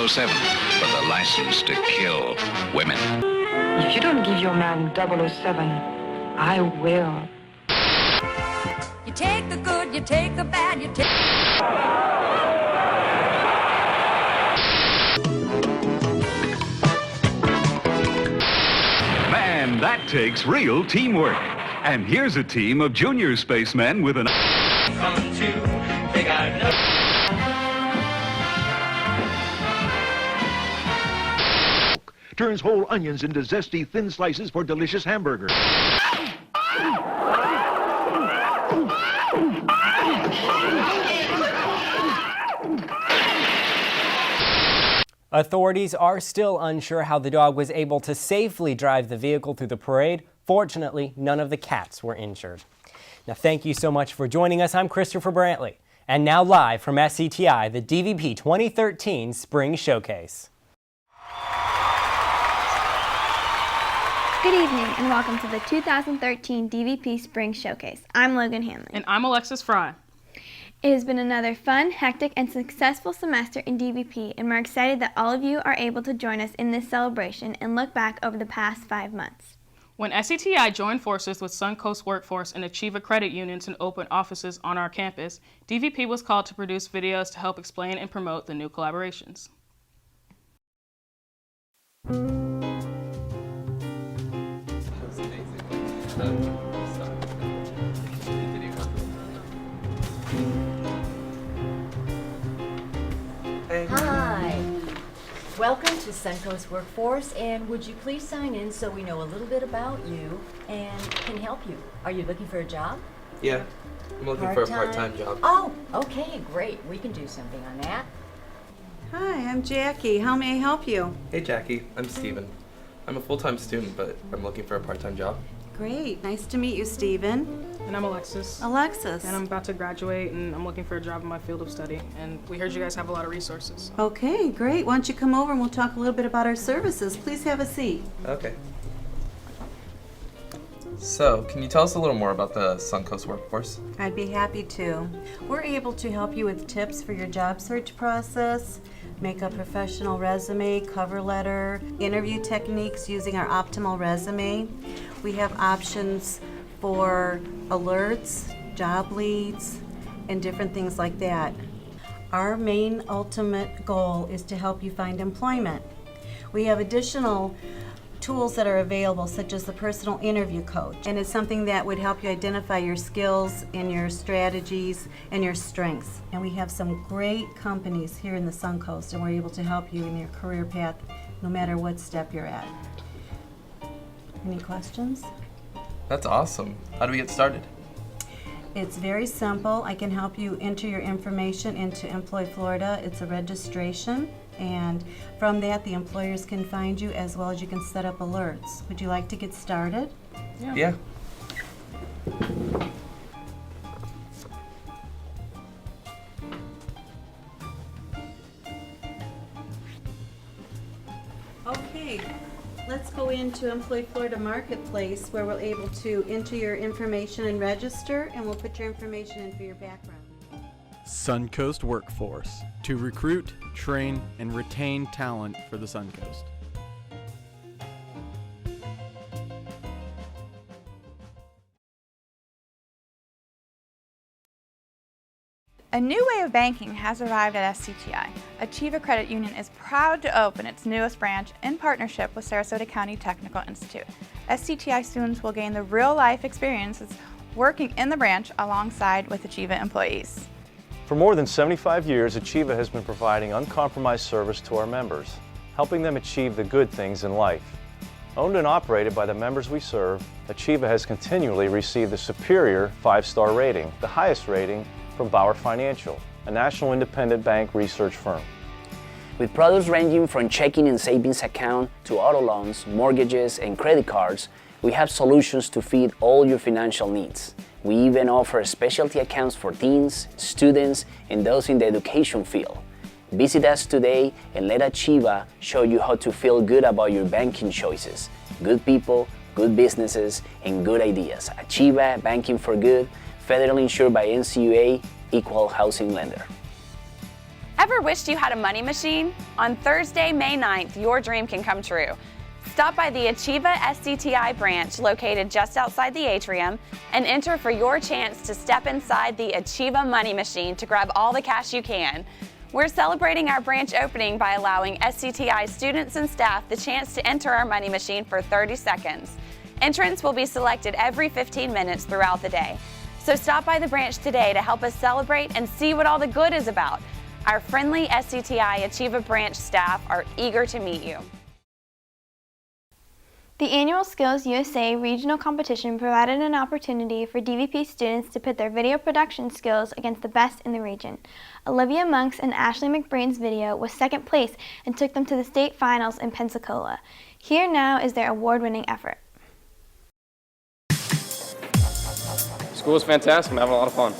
007, but the license to kill women. If you don't give your man 007, I will. You take the good, you take the bad, you take... Man, that takes real teamwork. And here's a team of junior spacemen with an... Turns whole onions into zesty thin slices for delicious hamburgers. Authorities are still unsure how the dog was able to safely drive the vehicle through the parade. Fortunately, none of the cats were injured. Now, thank you so much for joining us. I'm Christopher Brantley. And now live from SCTI, the DVP 2013 Spring Showcase. Good evening and welcome to the 2013 DVP Spring Showcase. I'm Logan Hanley. And I'm Alexis Fry. It has been another fun, hectic, and successful semester in DVP, and we're excited that all of you are able to join us in this celebration and look back over the past 5 months. When SCTI joined forces with Suncoast Workforce and Achieva credit unions and opened offices on our campus, DVP was called to produce videos to help explain and promote the new collaborations. Hi, welcome to Suncoast Workforce, and would you please sign in so we know a little bit about you and can help you? Are you looking for a job? Yeah, I'm looking for a part-time job. Oh, okay, great. We can do something on that. Hi, I'm Jackie. How may I help you? Hey Jackie, I'm Steven. I'm a full-time student, but I'm looking for a part-time job. Great. Nice to meet you, Steven. And I'm Alexis. Alexis. And I'm about to graduate, and I'm looking for a job in my field of study. And we heard you guys have a lot of resources. Okay, great. Why don't you come over and we'll talk a little bit about our services. Please have a seat. Okay. So, can you tell us a little more about the Suncoast Workforce? I'd be happy to. We're able to help you with tips for your job search process, make a professional resume, cover letter, interview techniques using our optimal resume. We have options for alerts, job leads, and different things like that. Our main ultimate goal is to help you find employment. We have additional tools that are available, such as the personal interview coach, and it's something that would help you identify your skills and your strategies and your strengths. And we have some great companies here in the Suncoast, and we're able to help you in your career path no matter what step you're at. Any questions? That's awesome. How do we get started? It's very simple. I can help you enter your information into Employ Florida. It's a registration, and from that the employers can find you, as well as you can set up alerts. Would you like to get started? Yeah. Okay, let's go into Employ Florida Marketplace, where we're able to enter your information and register, and we'll put your information in for your background. Suncoast Workforce, to recruit, train, and retain talent for the Suncoast. A new way of banking has arrived at SCTI. Achieva Credit Union is proud to open its newest branch in partnership with Sarasota County Technical Institute. SCTI students will gain the real-life experiences working in the branch alongside with Achieva employees. For more than 75 years, Achieva has been providing uncompromised service to our members, helping them achieve the good things in life. Owned and operated by the members we serve, Achieva has continually received the superior 5-star rating, the highest rating from Bauer Financial, a national independent bank research firm. With products ranging from checking and savings account to auto loans, mortgages, and credit cards, we have solutions to fit all your financial needs. We even offer specialty accounts for teens, students, and those in the education field. Visit us today and let Achieva show you how to feel good about your banking choices. Good people, good businesses, and good ideas. Achieva, banking for good, federally insured by NCUA, equal housing lender. Ever wished you had a money machine? On Thursday, May 9th, your dream can come true. Stop by the Achieva SCTI branch located just outside the atrium and enter for your chance to step inside the Achieva money machine to grab all the cash you can. We're celebrating our branch opening by allowing SCTI students and staff the chance to enter our money machine for 30 seconds. Entrants will be selected every 15 minutes throughout the day. So stop by the branch today to help us celebrate and see what all the good is about. Our friendly SCTI Achieva branch staff are eager to meet you. The annual Skills USA regional competition provided an opportunity for DVP students to pit their video production skills against the best in the region. Olivia Monk's and Ashley McBrain's video was second place and took them to the state finals in Pensacola. Here now is their award-winning effort. School is fantastic. I'm having a lot of fun.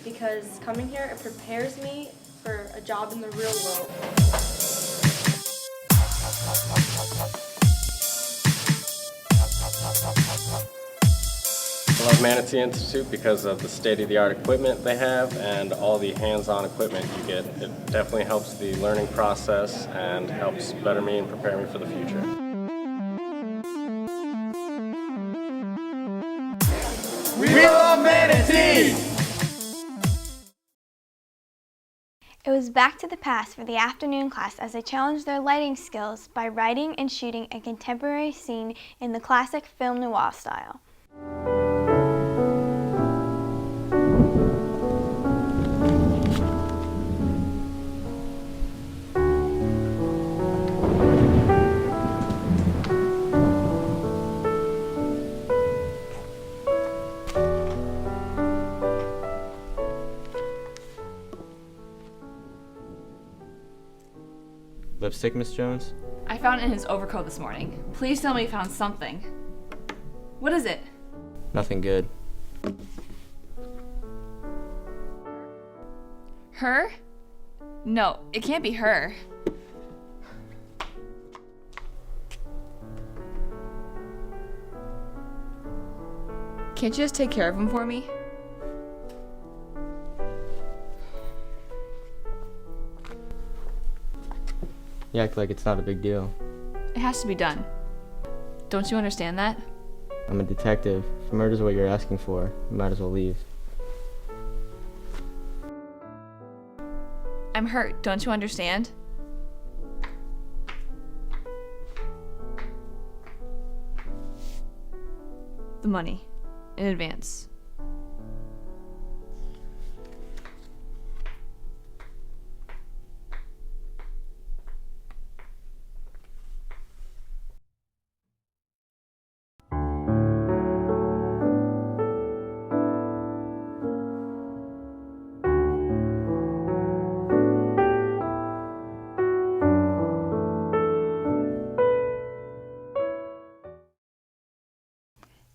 Because coming here, it prepares me for a job in the real world. I love Manatee Institute because of the state-of-the-art equipment they have and all the hands-on equipment you get. It definitely helps the learning process and helps better me and prepare me for the future. We love Manatee! It was back to the past for the afternoon class as they challenged their lighting skills by writing and shooting a contemporary scene in the classic film noir style. Lipstick, Miss Jones? I found it in his overcoat this morning. Please tell me you found something. What is it? Nothing good. Her? No, it can't be her. Can't you just take care of him for me? You act like it's not a big deal. It has to be done. Don't you understand that? I'm a detective. If murder's what you're asking for, you might as well leave. I'm hurt. Don't you understand? The money. In advance.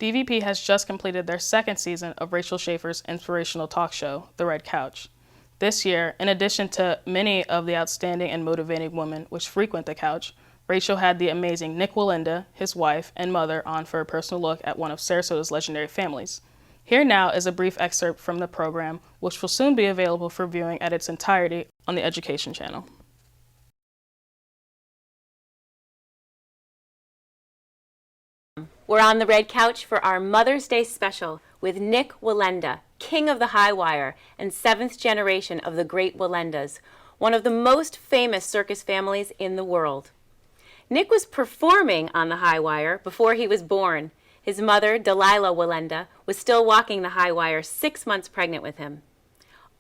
DVP has just completed their second season of Rachel Schaefer's inspirational talk show, The Red Couch. This year, in addition to many of the outstanding and motivating women which frequent the couch, Rachel had the amazing Nick Wallenda, his wife and mother, on for a personal look at one of Sarasota's legendary families. Here now is a brief excerpt from the program, which will soon be available for viewing at its entirety on the Education Channel. We're on the red couch for our Mother's Day special with Nick Wallenda, king of the high wire and seventh generation of the great Wallendas, one of the most famous circus families in the world. Nick was performing on the high wire before he was born. His mother, Delilah Wallenda, was still walking the high wire 6 months pregnant with him.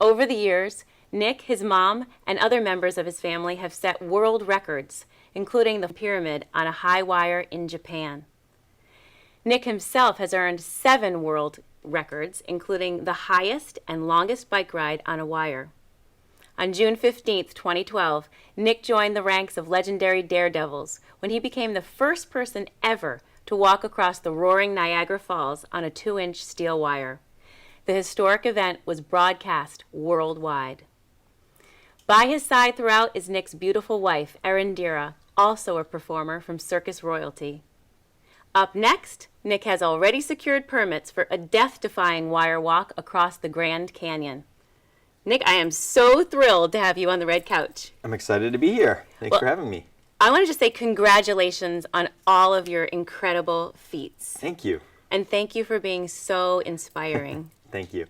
Over the years, Nick, his mom, and other members of his family have set world records, including the pyramid on a high wire in Japan. Nick himself has earned 7 world records, including the highest and longest bike ride on a wire. On June 15, 2012, Nick joined the ranks of legendary daredevils when he became the first person ever to walk across the roaring Niagara Falls on a 2-inch steel wire. The historic event was broadcast worldwide. By his side throughout is Nick's beautiful wife, Erindira, also a performer from circus royalty. Up next, Nick has already secured permits for a death-defying wire walk across the Grand Canyon. Nick, I am so thrilled to have you on the red couch. I'm excited to be here. Thanks for having me. I want to just say congratulations on all of your incredible feats. Thank you. And thank you for being so inspiring. Thank you.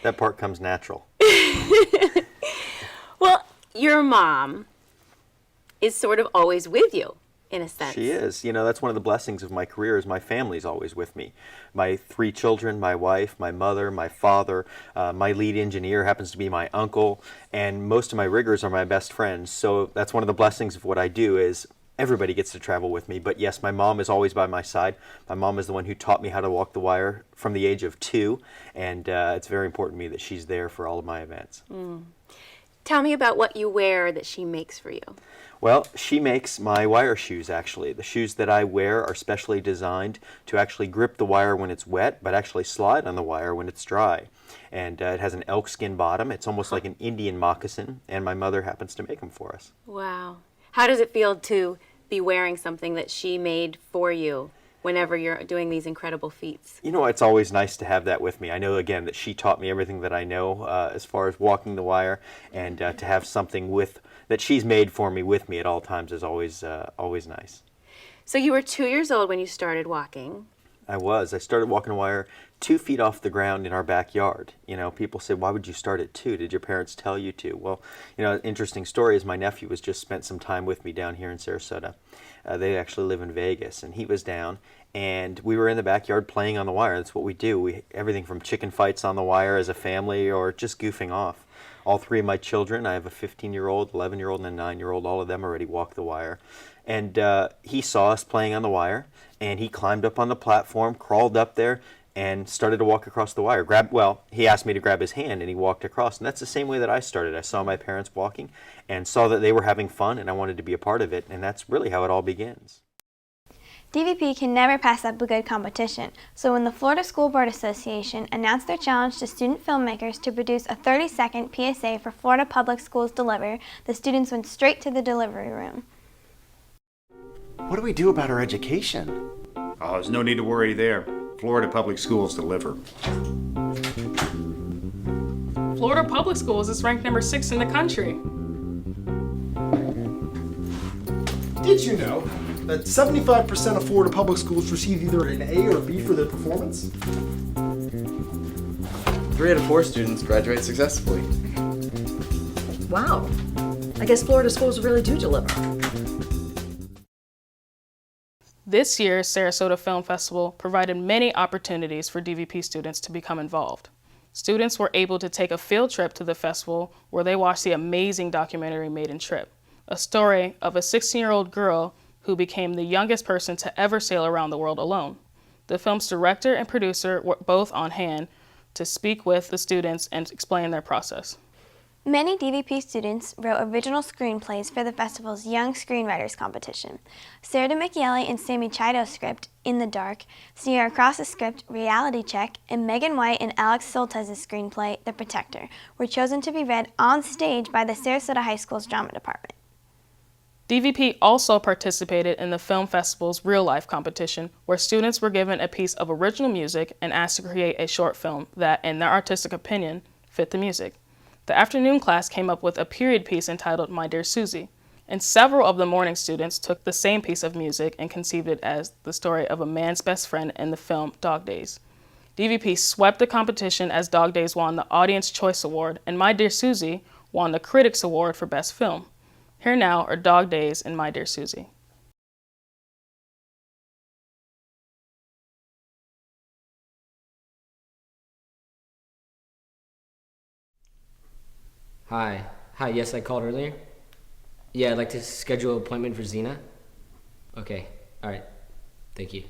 That part comes natural. Well, your mom is sort of always with you, in a sense. She is. You know, that's one of the blessings of my career is my family's always with me. My 3 children, my wife, my mother, my father, my lead engineer happens to be my uncle, and most of my riggers are my best friends. So that's one of the blessings of what I do is everybody gets to travel with me. But yes, my mom is always by my side. My mom is the one who taught me how to walk the wire from the age of 2, and it's very important to me that she's there for all of my events. Tell me about what you wear that she makes for you. Well, she makes my wire shoes, actually. The shoes that I wear are specially designed to actually grip the wire when it's wet, but actually slide on the wire when it's dry. And it has an elk skin bottom. It's almost like an Indian moccasin, and my mother happens to make them for us. Wow. How does it feel to be wearing something that she made for you whenever you're doing these incredible feats? You know, it's always nice to have that with me. I know, again, that she taught me everything that I know as far as walking the wire, and to have something that she's made for me with me at all times is always nice. So you were 2 years old when you started walking. I was. I started walking the wire 2 feet off the ground in our backyard. You know, people say, why would you start at 2? Did your parents tell you to? Well, you know, an interesting story is my nephew was just spent some time with me down here in Sarasota. They actually live in Vegas, and he was down, and we were in the backyard playing on the wire. That's what we do. Everything from chicken fights on the wire as a family or just goofing off. All 3 of my children, I have a 15-year-old, 11-year-old, and a 9-year-old, all of them already walk the wire. And he saw us playing on the wire, and he climbed up on the platform, crawled up there, and started to walk across the wire. He asked me to grab his hand, and he walked across. And that's the same way that I started. I saw my parents walking and saw that they were having fun, and I wanted to be a part of it, and that's really how it all begins. DVP can never pass up a good competition, so when the Florida School Board Association announced their challenge to student filmmakers to produce a 30-second PSA for Florida Public Schools Deliver, the students went straight to the delivery room. What do we do about our education? Oh, there's no need to worry there. Florida Public Schools deliver. Florida Public Schools is ranked number 6 in the country. Did you know that 75% of Florida public schools receive either an A or B for their performance? 3 out of 4 students graduate successfully. Wow. I guess Florida schools really do deliver. This year's Sarasota Film Festival provided many opportunities for DVP students to become involved. Students were able to take a field trip to the festival where they watched the amazing documentary Made in Trip, a story of a 16-year-old girl who became the youngest person to ever sail around the world alone. The film's director and producer were both on hand to speak with the students and explain their process. Many DVP students wrote original screenplays for the festival's Young Screenwriters Competition. Sarah DeMichieli and Sammy Chido's script, In the Dark, Sierra Cross's script, Reality Check, and Megan White and Alex Soltez's screenplay, The Protector, were chosen to be read on stage by the Sarasota High School's drama department. DVP also participated in the film festival's Real Life competition, where students were given a piece of original music and asked to create a short film that, in their artistic opinion, fit the music. The afternoon class came up with a period piece entitled My Dear Susie, and several of the morning students took the same piece of music and conceived it as the story of a man's best friend in the film Dog Days. DVP swept the competition as Dog Days won the Audience Choice Award, and My Dear Susie won the Critics Award for Best Film. Here now are Dog Days and My Dear Susie. Hi, yes, I called earlier. Yeah, I'd like to schedule an appointment for Zena. Okay, all right, thank you.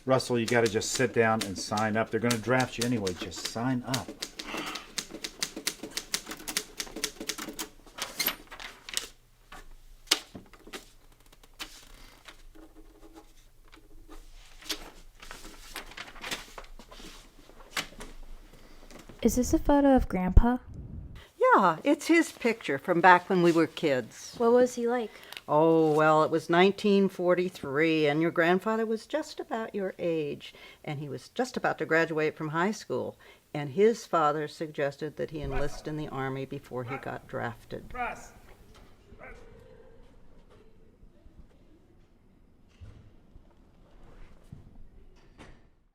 Russell, you got to just sit down and sign up. They're going to draft you anyway. Just sign up. Is this a photo of Grandpa? Yeah, it's his picture from back when we were kids. What was he like? Oh, well, it was 1943, and your grandfather was just about your age, and he was just about to graduate from high school, and his father suggested that he enlist in the Army before he got drafted.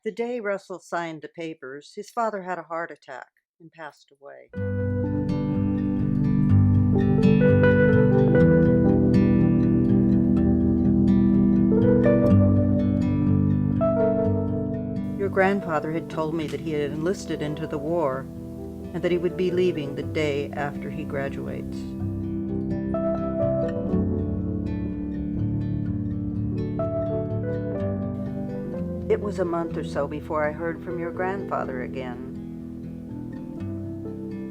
The day Russell signed the papers, his father had a heart attack and passed away. Your grandfather had told me that he had enlisted into the war and that he would be leaving the day after he graduates. It was a month or so before I heard from your grandfather again.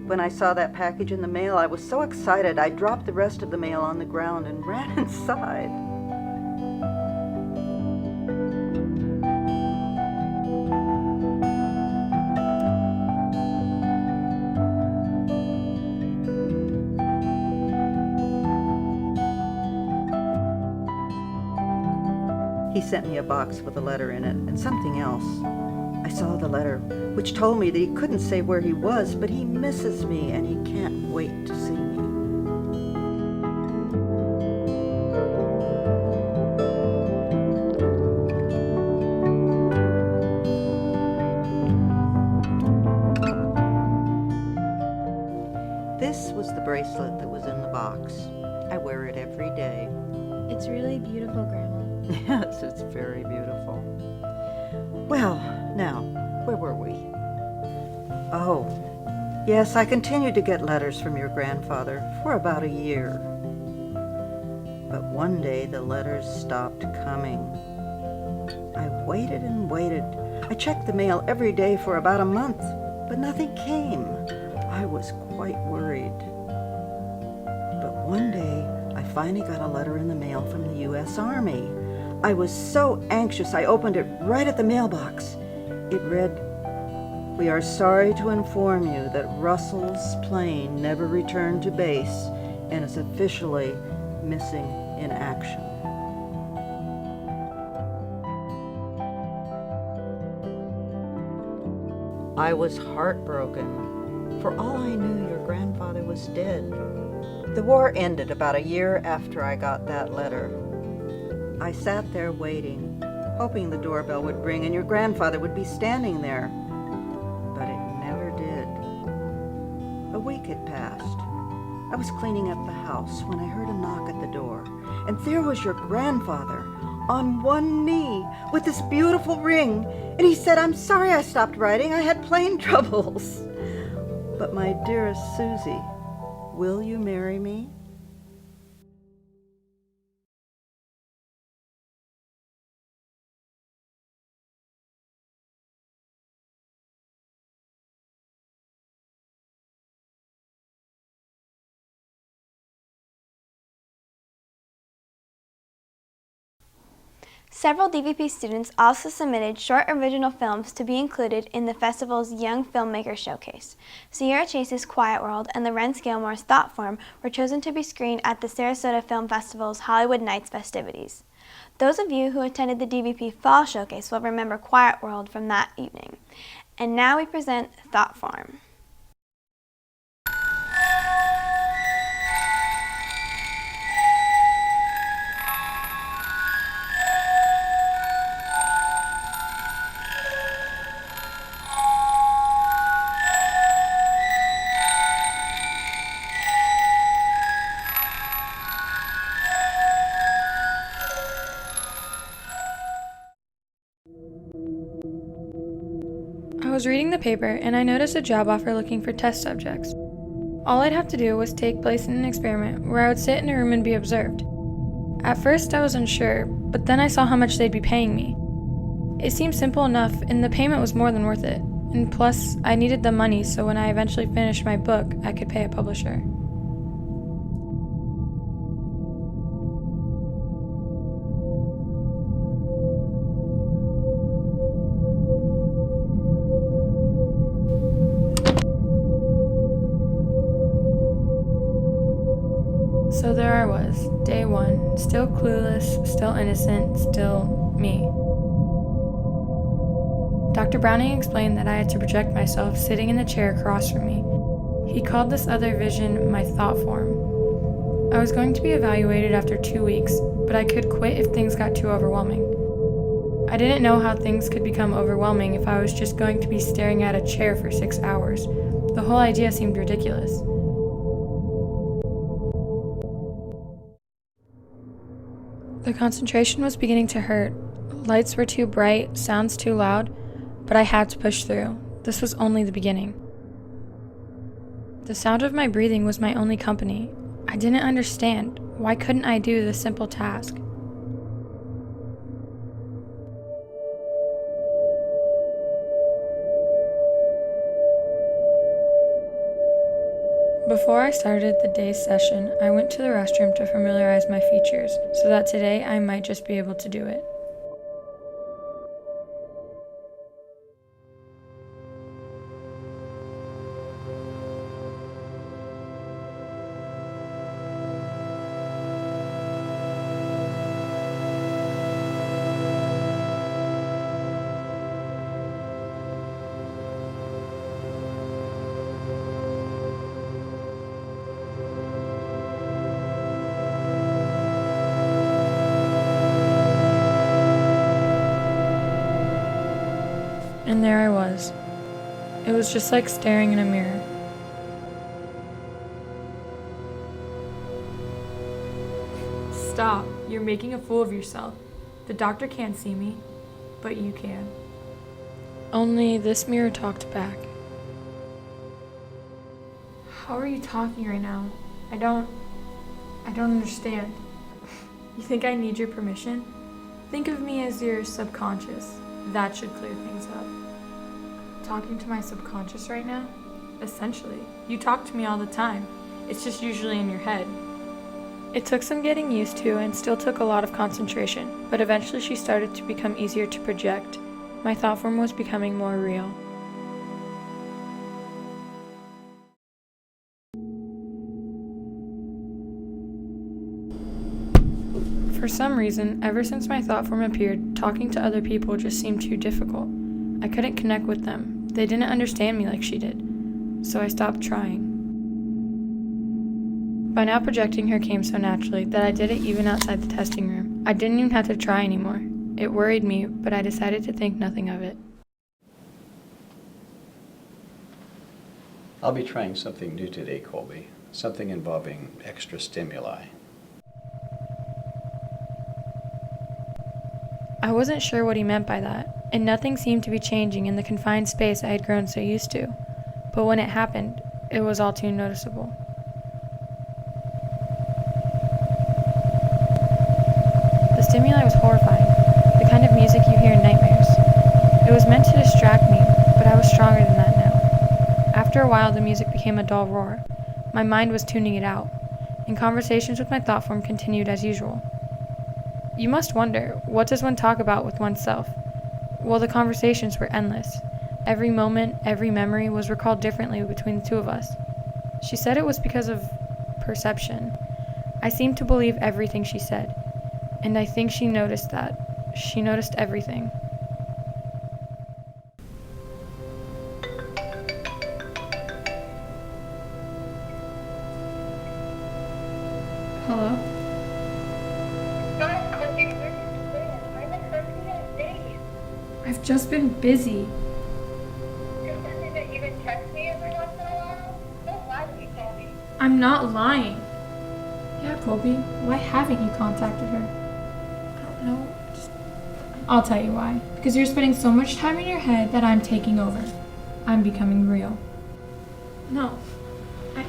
When I saw that package in the mail, I was so excited I dropped the rest of the mail on the ground and ran inside. He sent me a box with a letter in it and something else. I saw the letter, which told me that he couldn't say where he was, but he misses me and he can't wait to see me. This was the bracelet that was in the box. I wear it every day. It's really beautiful, Grandma. Yes, it's very beautiful. Well, now, where were we? Oh, yes, I continued to get letters from your grandfather for about a year. But one day the letters stopped coming. I waited and waited. I checked the mail every day for about a month, but nothing came. I was quite worried. But one day, I finally got a letter in the mail from the U.S. Army. I was so anxious I opened it right at the mailbox. It read, "We are sorry to inform you that Russell's plane never returned to base and is officially missing in action." I was heartbroken. For all I knew, your grandfather was dead. The war ended about a year after I got that letter. I sat there waiting, hoping the doorbell would ring and your grandfather would be standing there. But it never did. A week had passed. I was cleaning up the house when I heard a knock at the door. And there was your grandfather, on one knee, with this beautiful ring. And he said, "I'm sorry I stopped writing. I had plane troubles. But my dearest Susie, will you marry me?" Several DVP students also submitted short original films to be included in the festival's Young Filmmaker Showcase. Sierra Chase's Quiet World and Lorenz Gilmore's Thought Form were chosen to be screened at the Sarasota Film Festival's Hollywood Nights festivities. Those of you who attended the DVP Fall Showcase will remember Quiet World from that evening. And now we present Thought Form. I was reading the paper and I noticed a job offer looking for test subjects. All I'd have to do was take place in an experiment where I would sit in a room and be observed. At first I was unsure, but then I saw how much they'd be paying me. It seemed simple enough, and the payment was more than worth it. And plus, I needed the money so when I eventually finished my book, I could pay a publisher. So there I was, day one, still clueless, still innocent, still me. Dr. Browning explained that I had to project myself sitting in the chair across from me. He called this other vision my thought form. I was going to be evaluated after 2 weeks, but I could quit if things got too overwhelming. I didn't know how things could become overwhelming if I was just going to be staring at a chair for 6 hours. The whole idea seemed ridiculous. The concentration was beginning to hurt. Lights were too bright, sounds too loud, but I had to push through. This was only the beginning. The sound of my breathing was my only company. I didn't understand. Why couldn't I do this simple task? Before I started the day's session, I went to the restroom to familiarize my features, so that today I might just be able to do it. And there I was. It was just like staring in a mirror. Stop. You're making a fool of yourself. The doctor can't see me, but you can. Only this mirror talked back. How are you talking right now? I don't understand. You think I need your permission? Think of me as your subconscious. That should clear things up. Talking to my subconscious right now? Essentially. You talk to me all the time. It's just usually in your head. It took some getting used to and still took a lot of concentration, but eventually she started to become easier to project. My thought form was becoming more real. For some reason, ever since my thought form appeared, talking to other people just seemed too difficult. I couldn't connect with them. They didn't understand me like she did, so I stopped trying. By now, projecting her came so naturally that I did it even outside the testing room. I didn't even have to try anymore. It worried me, but I decided to think nothing of it. I'll be trying something new today, Colby. Something involving extra stimuli. I wasn't sure what he meant by that, and nothing seemed to be changing in the confined space I had grown so used to. But when it happened, it was all too noticeable. The stimuli was horrifying, the kind of music you hear in nightmares. It was meant to distract me, but I was stronger than that now. After a while, the music became a dull roar. My mind was tuning it out, and conversations with my thought form continued as usual. You must wonder, what does one talk about with oneself? Well, the conversations were endless. Every moment, every memory was recalled differently between the two of us. She said it was because of perception. I seemed to believe everything she said, and I think she noticed that. She noticed everything. Hello? I've just been busy. I'm not lying. Yeah, Colby, why haven't you contacted her? I don't know. I'll tell you why. Because you're spending so much time in your head that I'm taking over. I'm becoming real. No. You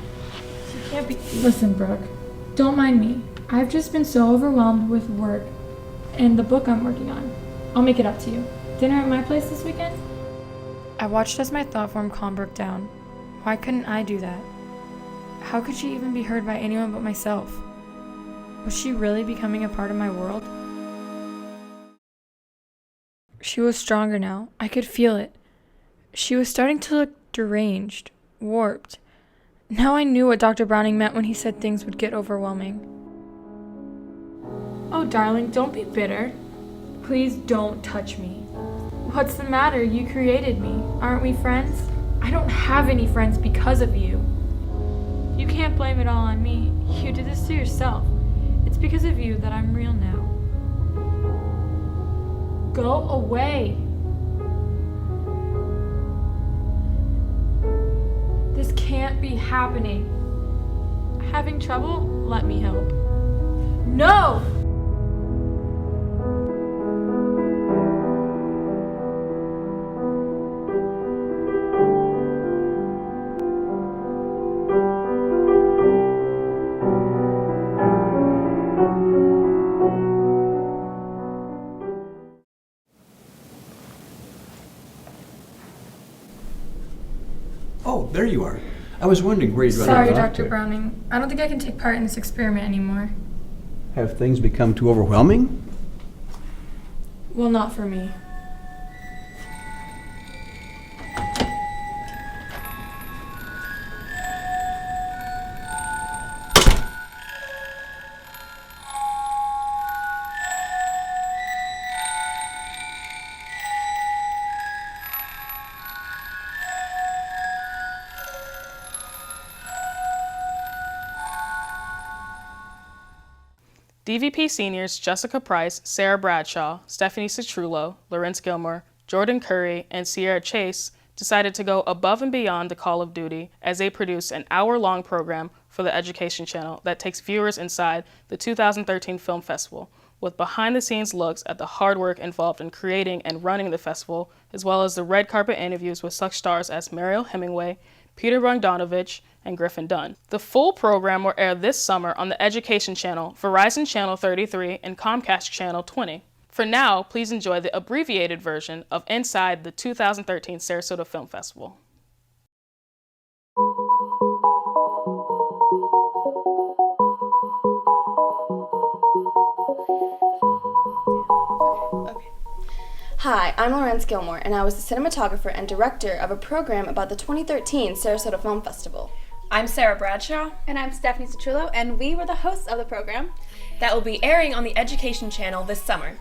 can't be. Listen, Brooke. Don't mind me. I've just been so overwhelmed with work and the book I'm working on. I'll make it up to you. Dinner at my place this weekend? I watched as my thought form calm broke down. Why couldn't I do that? How could she even be heard by anyone but myself? Was she really becoming a part of my world? She was stronger now. I could feel it. She was starting to look deranged, warped. Now I knew what Dr. Browning meant when he said things would get overwhelming. Oh, darling, don't be bitter. Please don't touch me. What's the matter? You created me. Aren't we friends? I don't have any friends because of you. You can't blame it all on me. You did this to yourself. It's because of you that I'm real now. Go away. This can't be happening. Having trouble? Let me help. No! Oh, there you are. I was wondering where you'd rather Sorry, talk Dr. to. Browning. I don't think I can take part in this experiment anymore. Have things become too overwhelming? Well, not for me. DVP seniors Jessica Price, Sarah Bradshaw, Stephanie Citrullo, Lorenz Gilmore, Jordan Curry, and Sierra Chase decided to go above and beyond the call of duty as they produced an hour-long program for the Education Channel that takes viewers inside the 2013 Film Festival, with behind-the-scenes looks at the hard work involved in creating and running the festival, as well as the red carpet interviews with such stars as Mariel Hemingway, Peter Bogdanovich, and Griffin Dunn. The full program will air this summer on the Education Channel, Verizon Channel 33, and Comcast Channel 20. For now, please enjoy the abbreviated version of Inside the 2013 Sarasota Film Festival. Hi, I'm Lorenz Gilmore, and I was the cinematographer and director of a program about the 2013 Sarasota Film Festival. I'm Sarah Bradshaw. And I'm Stephanie Citrullo, and we were the hosts of the program That will be airing on the Education Channel this summer.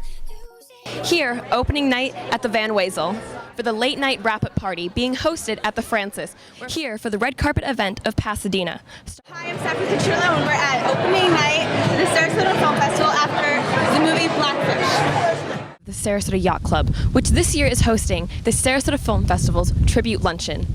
Here, opening night at the Van Wezel, for the late night wrap-up party being hosted at the Francis. We're here for the red carpet event of Pasadena. Hi, I'm Stephanie Citrullo, and we're at opening night of the Sarasota Film Festival after the movie Blackfish. The Sarasota Yacht Club, which this year is hosting the Sarasota Film Festival's tribute luncheon.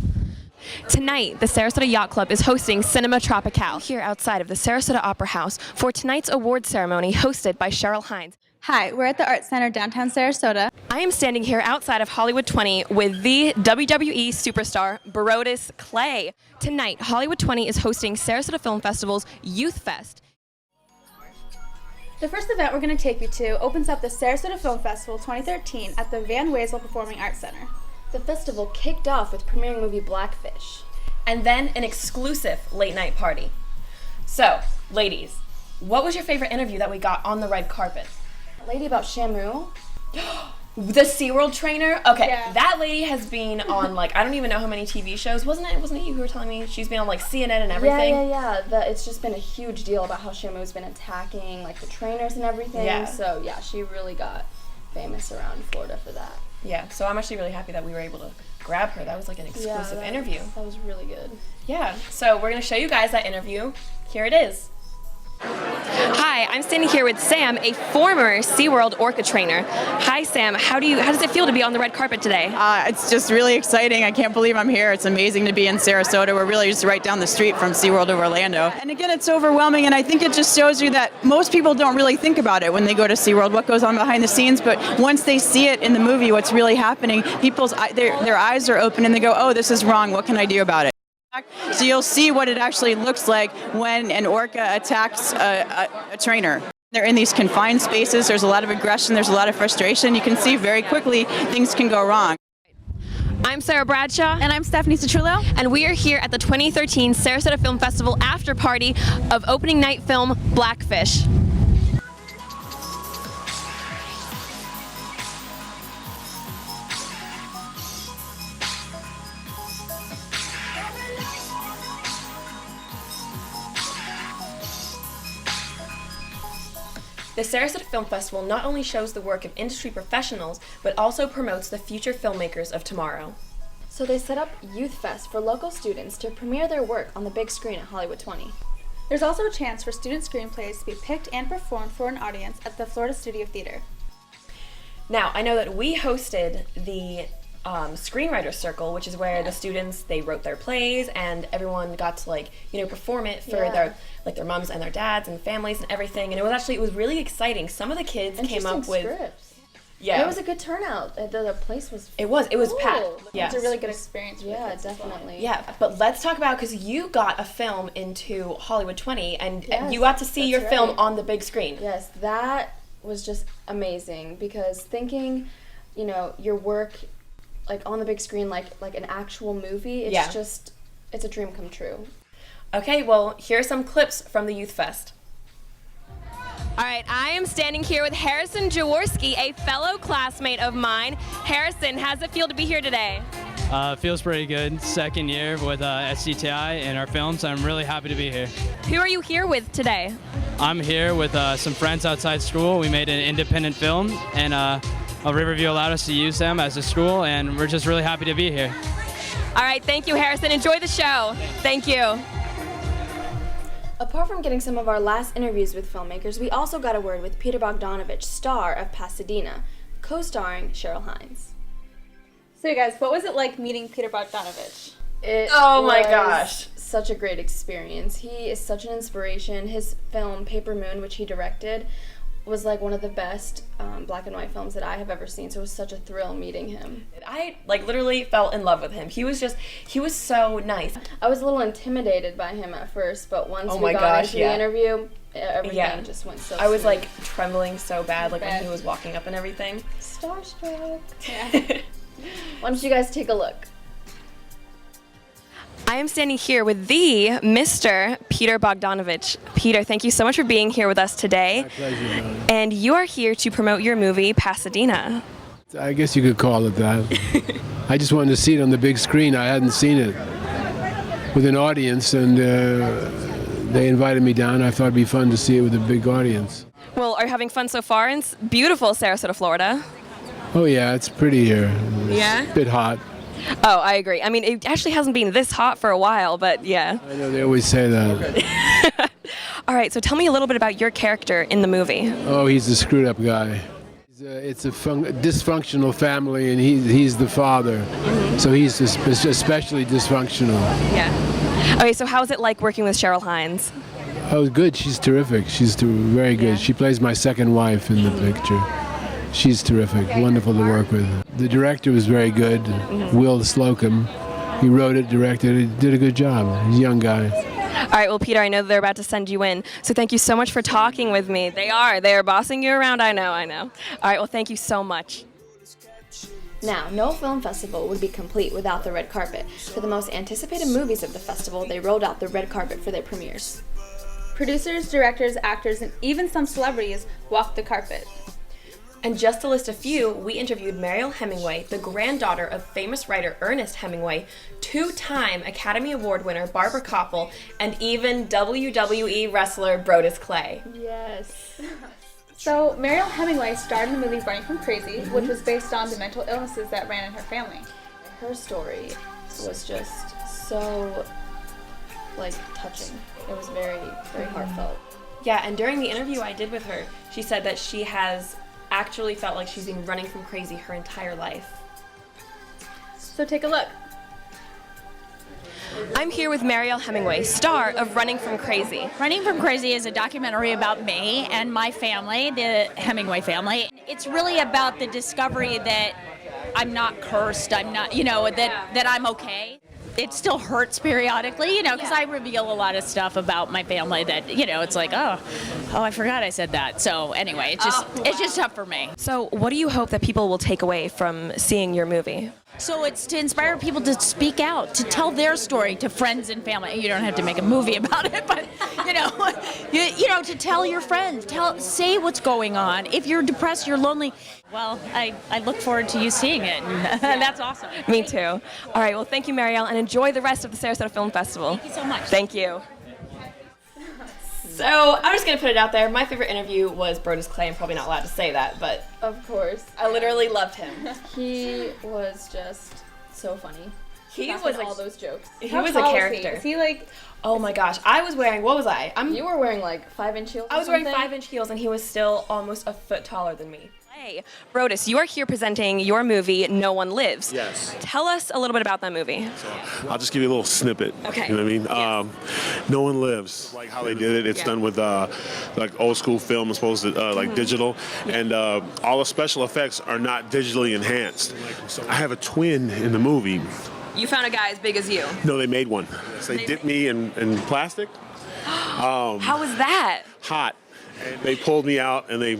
Tonight, the Sarasota Yacht Club is hosting Cinema Tropicale here outside of the Sarasota Opera House for tonight's award ceremony hosted by Cheryl Hines. Hi, we're at the Arts Center downtown Sarasota. I am standing here outside of Hollywood 20 with the WWE superstar, Brodus Clay. Tonight, Hollywood 20 is hosting Sarasota Film Festival's Youth Fest. The first event we're going to take you to opens up the Sarasota Film Festival 2013 at the Van Wezel Performing Arts Center. The festival kicked off with premiering movie Blackfish. And then an exclusive late night party. So, ladies, what was your favorite interview that we got on the red carpet? Lady about Shamu. The SeaWorld trainer? Okay, Yeah. that lady has been on I don't even know how many TV shows. Wasn't it you who were telling me? She's been on CNN and everything. Yeah. It's just been a huge deal about how Shamu's been attacking the trainers and everything. Yeah. So yeah, she really got famous around Florida for that. Yeah, so I'm actually really happy that we were able to grab her. That was an exclusive interview. That was really good. Yeah, so we're going to show you guys that interview. Here it is. Hi, I'm standing here with Sam, a former SeaWorld orca trainer. Hi, Sam. How does it feel to be on the red carpet today? It's just really exciting. I can't believe I'm here. It's amazing to be in Sarasota. We're really just right down the street from SeaWorld of Orlando. And again, it's overwhelming, and I think it just shows you that most people don't really think about it when they go to SeaWorld, what goes on behind the scenes, but once they see it in the movie, what's really happening, their eyes are open and they go, oh, this is wrong. What can I do about it? So you'll see what it actually looks like when an orca attacks a trainer. They're in these confined spaces. There's a lot of aggression. There's a lot of frustration. You can see very quickly things can go wrong. I'm Sarah Bradshaw. And I'm Stephanie Citrullo. And we are here at the 2013 Sarasota Film Festival after party of opening night film Blackfish. The Sarasota Film Festival not only shows the work of industry professionals, but also promotes the future filmmakers of tomorrow. So they set up Youth Fest for local students to premiere their work on the big screen at Hollywood 20. There's also a chance for student screenplays to be picked and performed for an audience at the Florida Studio Theater. Now, I know that we hosted the Screenwriter Circle, which is where the students, they wrote their plays and everyone got to perform it for their moms and their dads and families and everything. And it was really exciting. Some of the kids came up with scripts. Yeah. And it was a good turnout. The place was It was packed. Yes. It's a really good experience. Yeah, definitely. Yeah, but let's talk about, because you got a film into Hollywood 20 and Yes, you got to see your that's film right. on the big screen. Yes, that was just amazing because thinking, your work on the big screen like an actual movie, it's a dream come true. Okay, well, here are some clips from the Youth Fest. All right, I am standing here with Harrison Jaworski, a fellow classmate of mine. Harrison, how's it feel to be here today? Feels pretty good. Second year with SCTI in our films. I'm really happy to be here. Who are you here with today? I'm here with some friends outside school. We made an independent film, and Riverview allowed us to use them as a school, and we're just really happy to be here. All right, thank you, Harrison. Enjoy the show. Thank you. Apart from getting some of our last interviews with filmmakers, we also got a word with Peter Bogdanovich, star of Pasadena, co-starring Cheryl Hines. So you guys, what was it like meeting Peter Bogdanovich? Oh my gosh. Such a great experience. He is such an inspiration. His film, Paper Moon, which he directed, was one of the best black and white films that I have ever seen, so it was such a thrill meeting him. I literally fell in love with him. He was so nice. I was a little intimidated by him at first, but once we got into the interview, everything just went so I was smooth. trembling so bad when he was walking up and everything. Starstruck. Yeah. Why don't you guys take a look? I am standing here with the Mr. Peter Bogdanovich. Peter, thank you so much for being here with us today. My pleasure, darling. And you are here to promote your movie, Pasadena. I guess you could call it that. I just wanted to see it on the big screen. I hadn't seen it with an audience, and they invited me down. I thought it'd be fun to see it with a big audience. Well, are you having fun so far in beautiful Sarasota, Florida? Oh yeah, it's pretty here. Yeah? It's a bit hot. Oh, I agree. I mean, it actually hasn't been this hot for a while, but yeah. I know they always say that. All right, so tell me a little bit about your character in the movie. Oh, he's a screwed up guy. It's a dysfunctional family, and he's the father. Mm-hmm. So he's especially dysfunctional. Yeah. Okay, so how is it like working with Cheryl Hines? Oh, good. She's terrific. She's very good. Yeah. She plays my second wife in the picture. She's terrific. Wonderful to work with. The director was very good. Will Slocum. He wrote it, directed it. He did a good job. He's a young guy. All right, well, Peter, I know they're about to send you in, so thank you so much for talking with me. They are bossing you around, I know. All right, well, thank you so much. Now, no film festival would be complete without the red carpet. For the most anticipated movies of the festival, they rolled out the red carpet for their premieres. Producers, directors, actors, and even some celebrities walked the carpet. And just to list a few, we interviewed Mariel Hemingway, the granddaughter of famous writer Ernest Hemingway, two-time Academy Award winner Barbara Koppel, and even WWE wrestler Brodus Clay. Yes. So, Mariel Hemingway starred in the movie Running from Crazy, which was based on the mental illnesses that ran in her family. Her story was just so, touching. It was very, very heartfelt. Yeah, and during the interview I did with her, she said that she has actually felt like she's been running from crazy her entire life. So take a look. I'm here with Mariel Hemingway, star of Running from Crazy. Running from Crazy is a documentary about me and my family, the Hemingway family. It's really about the discovery that I'm not cursed, I'm not, that I'm okay. it still hurts periodically, you know, because I reveal a lot of stuff about my family that, you know, it's like, oh, I forgot I said that. So anyway, it's just tough for me. So what do you hope that people will take away from seeing your movie? So it's to inspire people to speak out, to tell their story to friends and family. You don't have to make a movie about it, but you know, to tell your friends, say what's going on. If you're depressed, you're lonely. Well, I look forward to you seeing it, and that's awesome. Me too. All right, well, thank you, Marielle, and enjoy the rest of the Sarasota Film Festival. Thank you so much. Thank you. So I'm just gonna put it out there. My favorite interview was Brodus Clay. I'm probably not allowed to say that, but Of course. I literally loved him. He was just so funny. He Back was in all those jokes. He was a character. Is he like? Oh my gosh, I was wearing, what was I? You were wearing like 5-inch heels. I was wearing 5-inch heels, and he was still almost a foot taller than me. Hey, Brodus, you are here presenting your movie, No One Lives. Yes. Tell us a little bit about that movie. I'll just give you a little snippet. Okay. You know what I mean? No One Lives. Like how they did it. It's done with like old school film as opposed to like digital. And all the special effects are not digitally enhanced. I have a twin in the movie. You found a guy as big as you. No, they made one. So they dipped me in plastic. How was that? Hot. And they pulled me out and they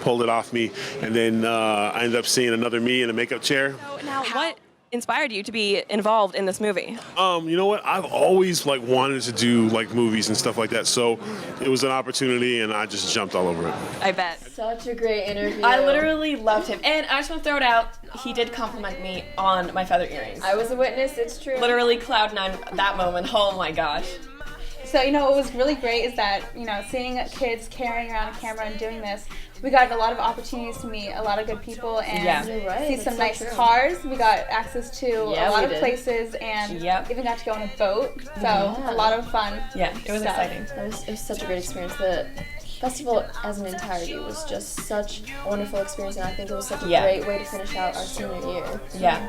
pulled it off me. And then I ended up seeing another me in a makeup chair. So now, what inspired you to be involved in this movie? You know what? I've always like wanted to do like movies and stuff like that. So it was an opportunity and I just jumped all over it. I bet. Such a great interview. I literally loved him. And I just want to throw it out, he did compliment me on my feather earrings. I was a witness, it's true. Literally cloud9 that moment. Oh my gosh. So, you know, what was really great is that, you know, seeing kids carrying around a camera and doing this, we got a lot of opportunities to meet a lot of good people and see some nice cars. We got access to a lot of places and even got to go on a boat. So a lot of fun. Yeah, it was exciting. It was such a great experience. The festival as an entirety was just such a wonderful experience, and I think it was such a great way to finish out our senior year. Yeah.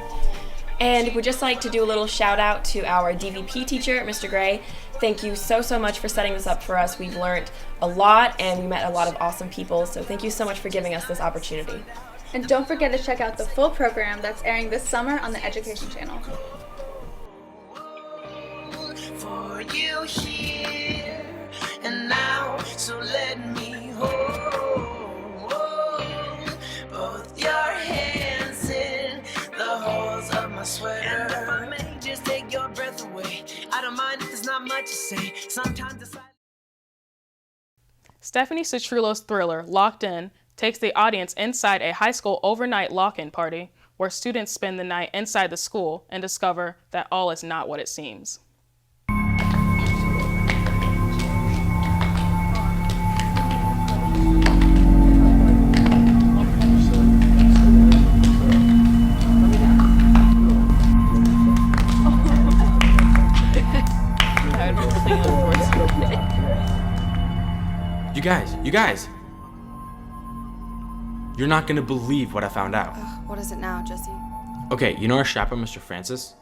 And we'd just like to do a little shout out to our DVP teacher, Mr. Gray. Thank you so much for setting this up for us. We've learned a lot and we met a lot of awesome people. So thank you so much for giving us this opportunity. And don't forget to check out the full program that's airing this summer on the Education Channel. For you here and now, so let me hold both your hands in the holes of my sweater. If I may just take your breath away, I don't mind if there's not much to say. Sometimes the Stephanie Citrullo's thriller, Locked In, takes the audience inside a high school overnight lock-in party where students spend the night inside the school and discover that all is not what it seems. You guys! You're not gonna believe what I found out. What is it now, Jesse? Okay, you know our chaperone, Mr. Francis?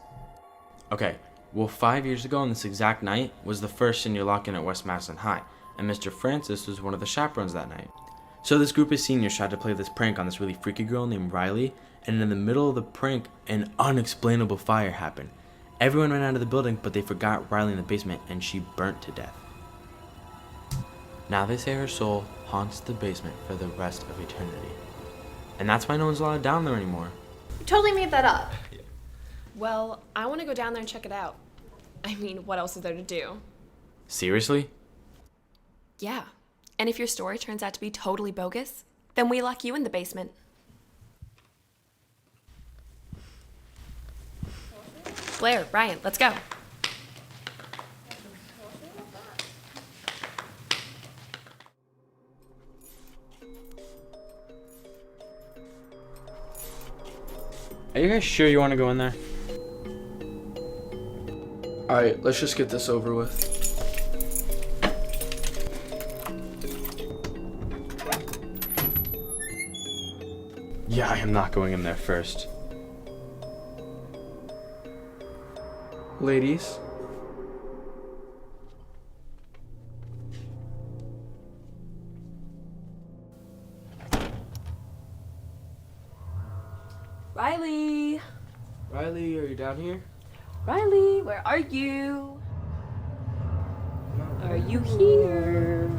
Okay, well 5 years ago on this exact night was the first senior lock-in at West Madison High, and Mr. Francis was one of the chaperones that night. So this group of seniors tried to play this prank on this really freaky girl named Riley, and in the middle of the prank, an unexplainable fire happened. Everyone ran out of the building, but they forgot Riley in the basement, and she burnt to death. Now they say her soul haunts the basement for the rest of eternity. And that's why no one's allowed down there anymore. You totally made that up. Well, I want to go down there and check it out. I mean, what else is there to do? Seriously? Yeah. And if your story turns out to be totally bogus, then we lock you in the basement. Blair, Ryan, let's go. Are you guys sure you want to go in there? Alright, let's just get this over with. Yeah, I am not going in there first. Ladies. Riley! Riley, are you down here? Riley, where are you? Are you here?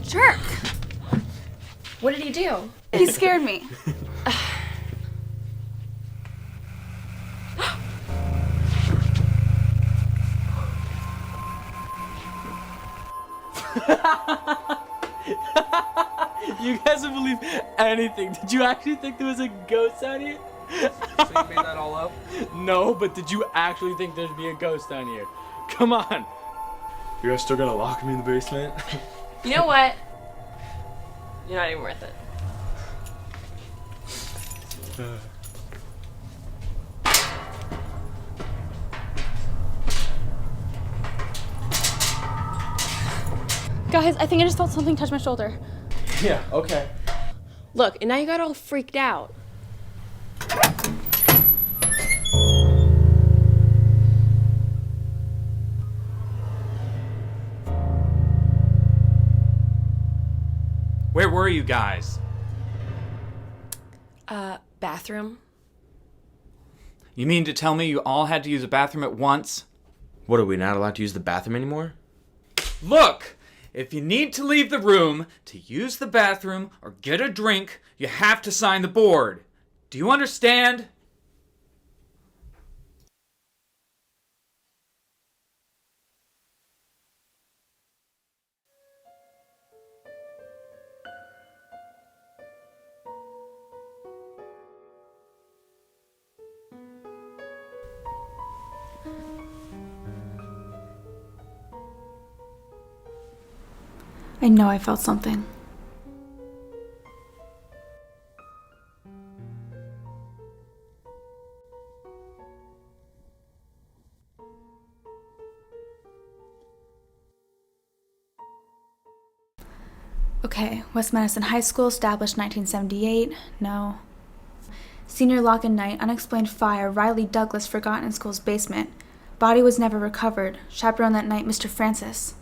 Jerk! What did he do? He scared me. You guys don't believe anything. Did you actually think there was a ghost out here? So you made that all up? No, but did you actually think there'd be a ghost down here? Come on. You guys still gonna lock me in the basement? You know what? You're not even worth it. Guys, I think I just felt something touch my shoulder. Yeah, okay. Look, and now you got all freaked out. Where were you guys? Bathroom? You mean to tell me you all had to use a bathroom at once? What, are we not allowed to use the bathroom anymore? Look! If you need to leave the room to use the bathroom or get a drink, you have to sign the board. Do you understand? I know I felt something. Okay, West Madison High School, established 1978. No. Senior lock-in night, unexplained fire, Riley Douglas forgotten in school's basement. Body was never recovered. Chaperone that night, Mr. Francis.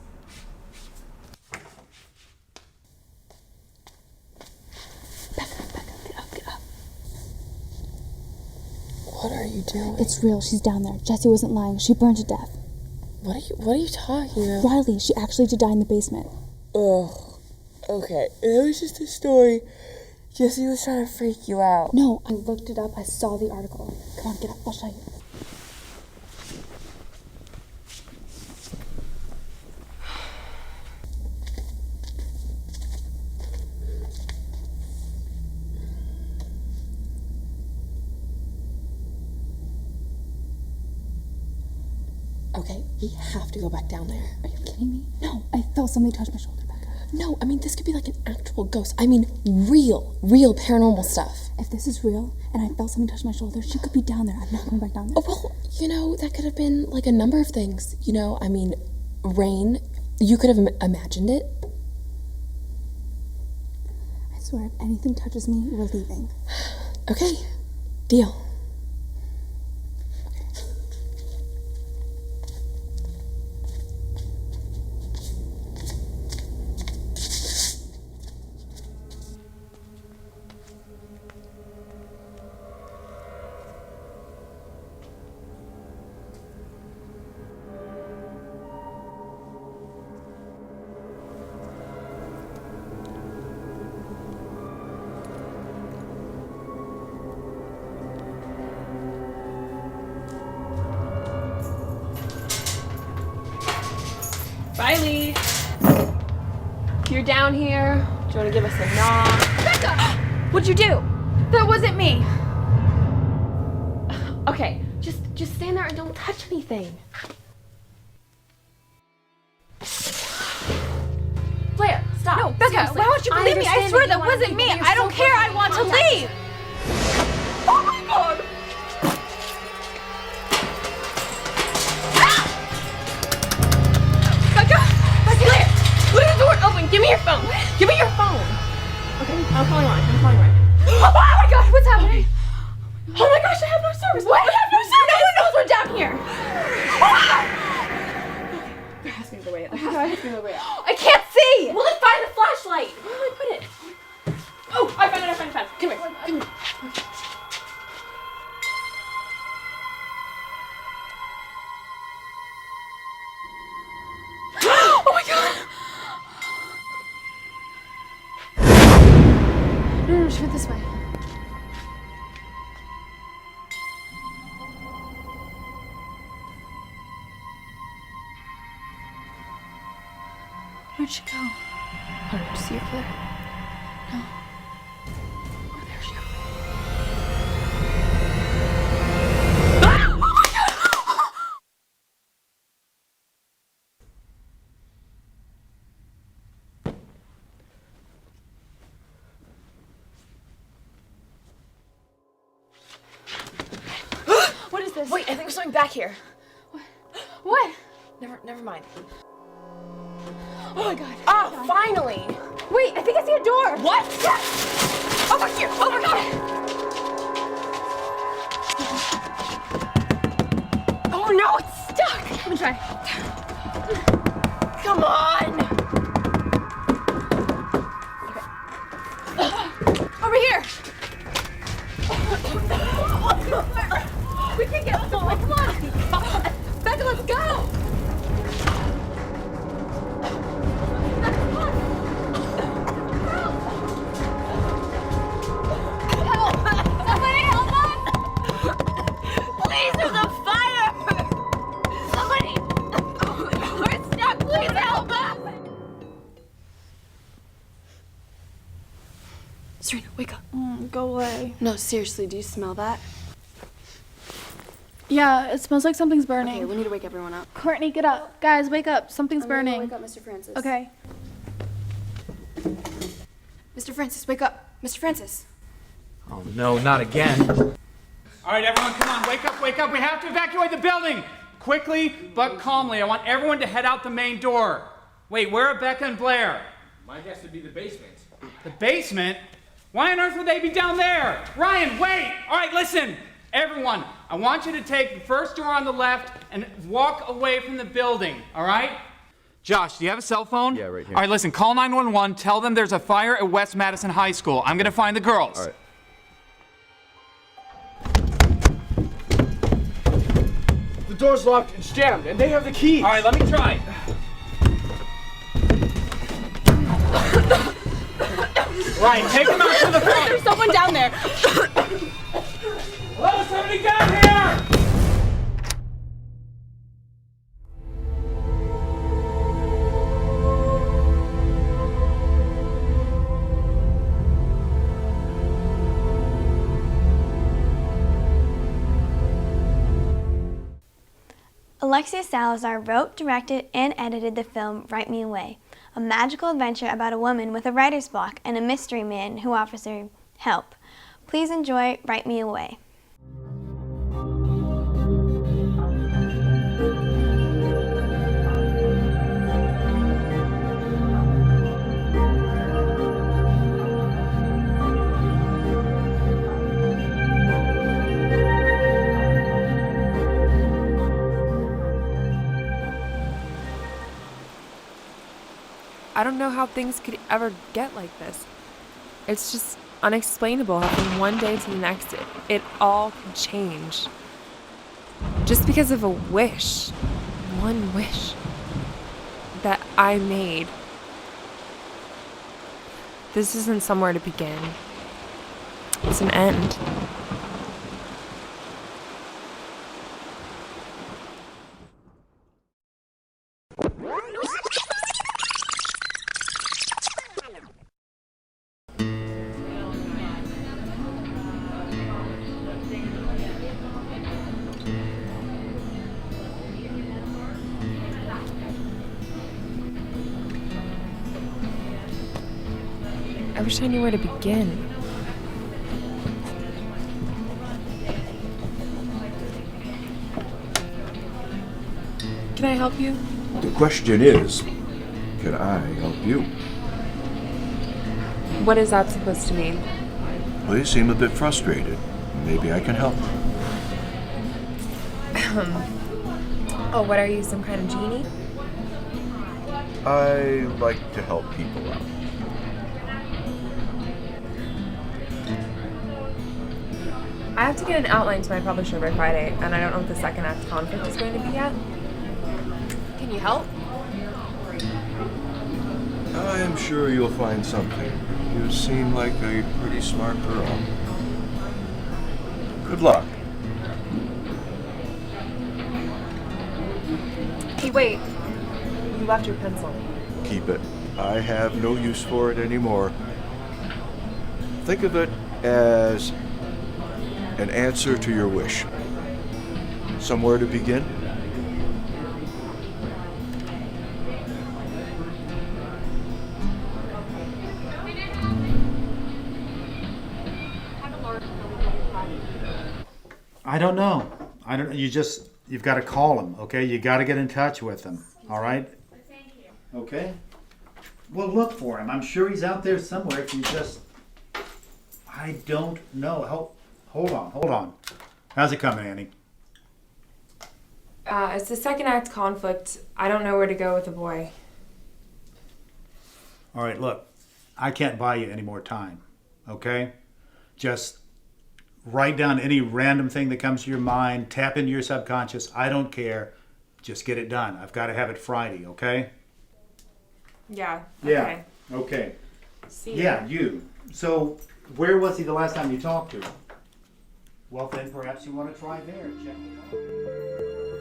What are you doing? It's real. She's down there. Jessie wasn't lying. She burned to death. What are you talking about? Riley, she actually did die in the basement. Ugh. Okay, it was just a story. Jessie was trying to freak you out. No, I looked it up. I saw the article. Come on, get up. I'll show you. Okay, we have to go back down there. Are you kidding me? No, I felt somebody touch my shoulder, Becca. No, I mean, this could be like an actual ghost. I mean, real paranormal stuff. If this is real, and I felt something touch my shoulder, she could be down there. I'm not going back down there. Oh, well, that could have been like a number of things. I mean, rain. You could have imagined it. I swear, if anything touches me, we're leaving. Okay, deal. Riley! You're down here. Do you want to give us a knock? Becca! What'd you do? That wasn't me. Okay, just stand there and don't touch anything. Blair, stop. No, Becca, Seriously. why won't you believe me? I understand swear you that wanna wasn't leave, me. but you're I don't so care. I close want to contact. leave. Oh my god! Becca! Blair, leave the door open. Give me your phone. Give me your phone. Okay, I'm calling Ryan. Oh my god, what's happening? Oh my gosh, I have no service. What? I have no service. No one knows we're down here. There has to be the way out. I can't see. Well, then find the flashlight. Where did I put it? Oh, I found it. Come here. No, she went this way. Where'd she go? Oh, did you see her there? No. Oh, there she is. What is this? Wait, I think there's something back here. What? Never mind. Oh my god. Ah, finally! Wait, I think I see a door. What? Yes! Over here! Over here! Oh no, it's stuck! Let me try. Come on! Over here. We can get this one. Come on. Becca, let's go. Somebody help us! Please, there's a fire! Somebody! We're stuck! Please help us! Serena, wake up. Go away. No, seriously, do you smell that? Yeah, it smells like something's burning. Okay, we need to wake everyone up. Courtney, get up. Guys, wake up. Something's burning. Wake up, Mr. Francis. Okay. Mr. Francis, wake up. Mr. Francis. Oh no, not again. All right, everyone, come on, wake up, wake up. We have to evacuate the building. Quickly, but calmly. I want everyone to head out the main door. Wait, where are Becca and Blair? My guess would be the basement. The basement? Why on earth would they be down there? Ryan, wait! All right, listen. Everyone, I want you to take the first door on the left and walk away from the building, all right? Josh, do you have a cell phone? Yeah, right here. All right, listen, call 911. Tell them there's a fire at West Madison High School. I'm going to find the girls. All right. The door's locked, it's jammed, and they have the key. All right, let me try. Ryan, take them out to the front. There's someone down there. Hello, somebody down here! Alexia Salazar wrote, directed, and edited the film Write Me Away, a magical adventure about a woman with a writer's block and a mystery man who offers her help. Please enjoy Write Me Away. I don't know how things could ever get like this. It's just unexplainable how from one day to the next it all could change. Just because of a wish. One wish that I made. This isn't somewhere to begin. It's an end. I wish I knew where to begin. Can I help you? The question is, can I help you? What is that supposed to mean? Well, you seem a bit frustrated. Maybe I can help. Oh, what are you, some kind of genie? I like to help people out. I have to get an outline to my publisher by Friday, and I don't know what the second act conflict is going to be yet. Can you help? I'm sure you'll find something. You seem like a pretty smart girl. Good luck. Hey, wait. You left your pencil. Keep it. I have no use for it anymore. Think of it as an answer to your wish. Somewhere to begin? I don't know. You've got to call him, okay? You got to get in touch with him, all right? Okay? Well, look for him. I'm sure he's out there somewhere if you just... I don't know. Hold on. How's it coming, Annie? It's the second act conflict. I don't know where to go with the boy. All right, look. I can't buy you any more time, okay? Just write down any random thing that comes to your mind. Tap into your subconscious. I don't care. Just get it done. I've got to have it Friday, okay? Yeah. Yeah. Okay. See ya. Yeah, you. So, where was he the last time you talked to him? Well, then perhaps you want to try there. Check it out.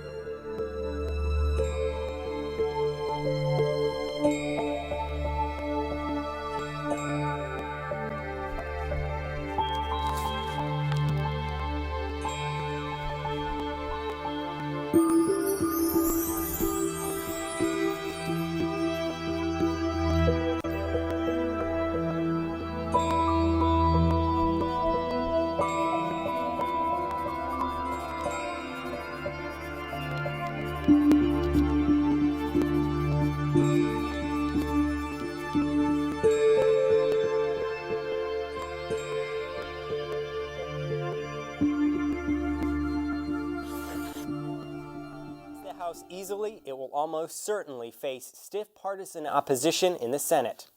Easily, it will almost certainly face stiff partisan opposition in the Senate.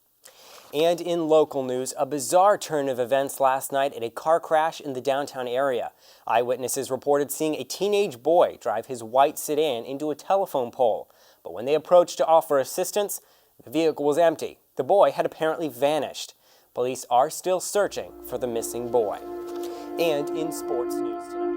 And in local news, a bizarre turn of events last night at a car crash in the downtown area. Eyewitnesses reported seeing a teenage boy drive his white sedan into a telephone pole. But when they approached to offer assistance, the vehicle was empty. The boy had apparently vanished. Police are still searching for the missing boy. And in sports news tonight.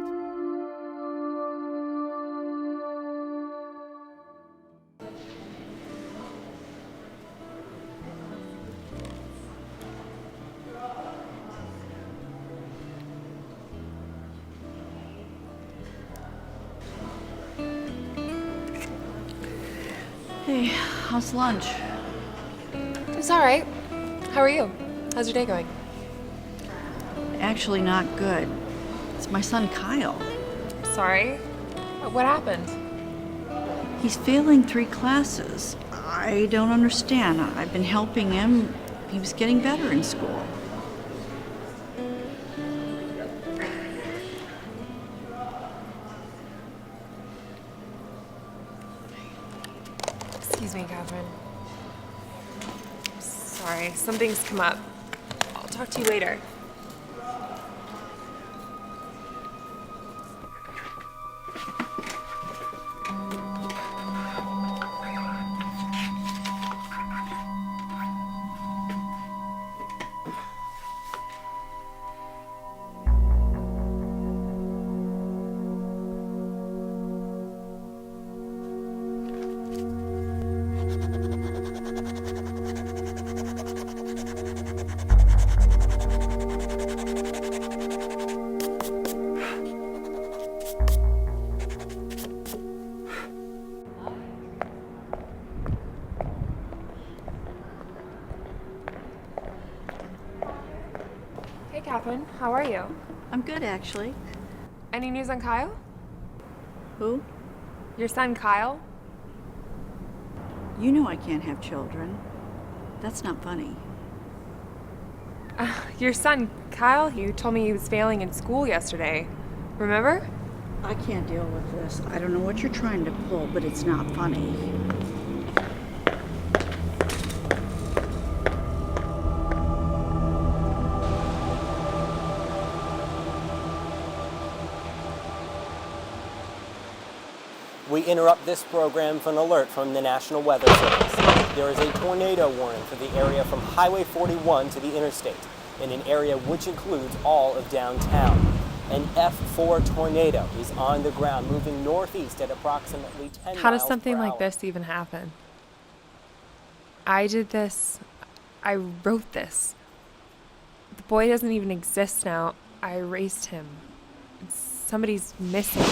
Hey, how's lunch? It's all right. How are you? How's your day going? Actually, not good. It's my son Kyle. Sorry. What happened? He's failing 3 classes. I don't understand. I've been helping him. He was getting better in school. Excuse me, Catherine. Sorry, something's come up. I'll talk to you later. Hey, Catherine. How are you? I'm good, actually. Any news on Kyle? Who? Your son, Kyle? You know I can't have children. That's not funny. Your son, Kyle, you told me he was failing in school yesterday. Remember? I can't deal with this. I don't know what you're trying to pull, but it's not funny. We interrupt this program for an alert from the National Weather Service. There is a tornado warning for the area from Highway 41 to the interstate, in an area which includes all of downtown. An F4 tornado is on the ground, moving northeast at approximately 10 How does miles something per like hour. this even happen? I did this. I wrote this. The boy doesn't even exist now. I erased him. Somebody's missing.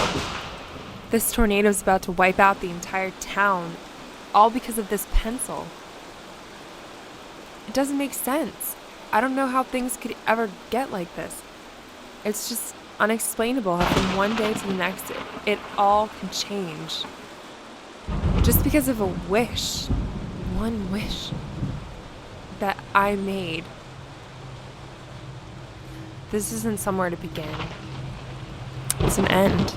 This tornado's about to wipe out the entire town, all because of this pencil. It doesn't make sense. I don't know how things could ever get like this. It's just unexplainable how from one day to the next it all can change. Just because of a wish. One wish that I made. This isn't somewhere to begin. It's an end.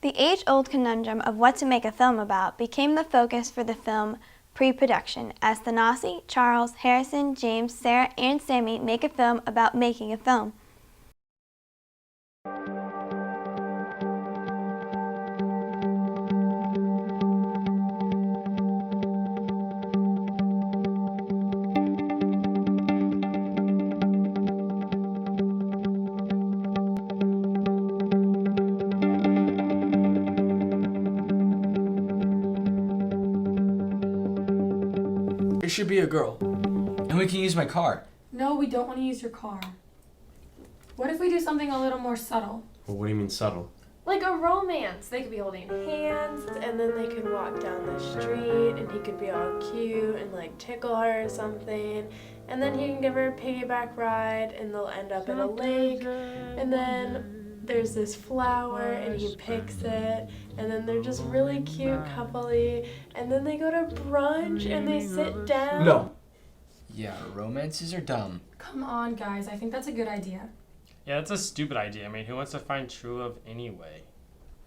The age-old conundrum of what to make a film about became the focus for the film pre-production, as Thanasi, Charles, Harrison, James, Sarah, and Sammy make a film about making a film. It should be a girl. And we can use my car. No, we don't want to use your car. What if we do something a little more subtle? Well, what do you mean subtle? Like a romance. They could be holding hands, and then they could walk down the street, and he could be all cute and like tickle her or something, and then he can give her a piggyback ride, and they'll end up in a lake, and then there's this flower, and he picks it, and then they're just really cute couple-y, and then they go to brunch, and they sit down. No. Yeah, romances are dumb. Come on, guys. I think that's a good idea. Yeah, that's a stupid idea. I mean, who wants to find true love anyway?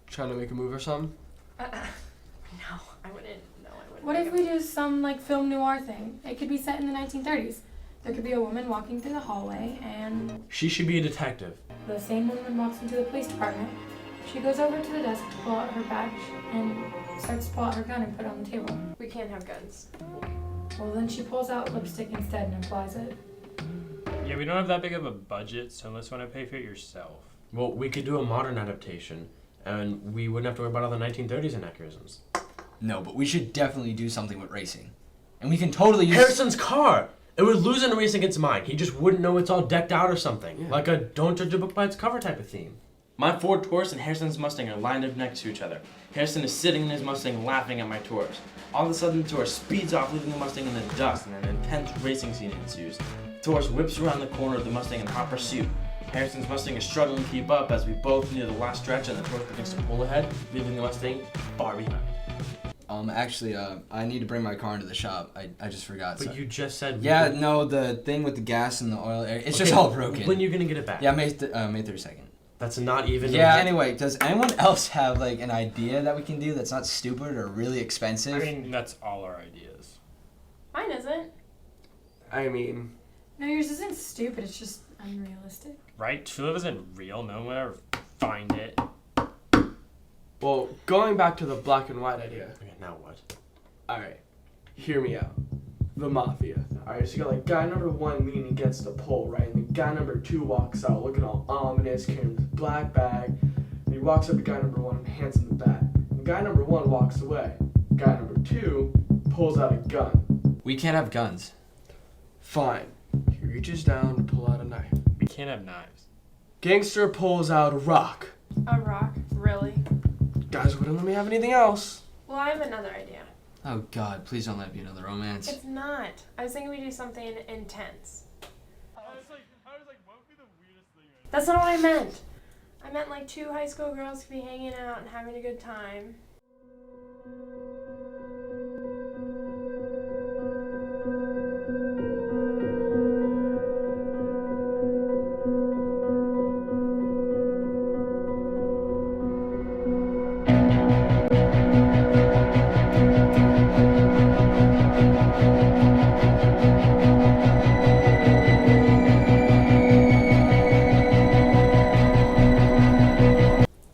Trying to make a move or something? No, I wouldn't. What if we do some like film noir thing? It could be set in the 1930s. There could be a woman walking through the hallway, and She should be a detective. the same woman walks into the police department. She goes over to the desk to pull out her badge and starts to pull out her gun and put it on the table. We can't have guns. Well, then she pulls out lipstick instead and applies it. Yeah, we don't have that big of a budget, so unless you want to pay for it yourself. Well, we could do a modern adaptation, and we wouldn't have to worry about all the 1930s anachronisms. No, but we should definitely do something with racing. And we can totally use... Harrison's car! It would lose in a race against mine. He just wouldn't know it's all decked out or something. Like a don't judge a book by its cover type of theme. My Ford Taurus and Harrison's Mustang are lined up next to each other. Harrison is sitting in his Mustang laughing at my Taurus. All of a sudden, the Taurus speeds off, leaving the Mustang in the dust, and an intense racing scene ensues. The Taurus whips around the corner of the Mustang in hot pursuit. Harrison's Mustang is struggling to keep up as we both near the last stretch, and the Taurus begins to pull ahead, leaving the Mustang far behind. Actually, I need to bring my car into the shop. I just forgot. But you just said... Yeah, no, the thing with the gas and the oil, it's just all broken. When are you going to get it back? Yeah, May 32nd. That's not even... Yeah, anyway, does anyone else have, like, an idea that we can do that's not stupid or really expensive? I mean, that's all our ideas. Mine isn't. I mean... No, yours isn't stupid, it's just unrealistic. Right? Tulip isn't real. No one will ever find it. Well, going back to the black and white idea. Okay, now what? Alright, hear me out. The Mafia. Alright, so you got like guy number 1 leaning against the pole, right? And then guy number 2 walks out looking all ominous, carrying this black bag. And he walks up to guy number 1 and hands him the bat. And guy number 1 walks away. Guy number 2 pulls out a gun. We can't have guns. Fine. He reaches down to pull out a knife. We can't have knives. Gangster pulls out a rock. A rock? Really? Guys wouldn't let me have anything else. Well, I have another idea. Oh God, please don't let it be another romance. It's not. I was thinking we do something intense. That's not what I meant. I meant like 2 high school girls could be hanging out and having a good time.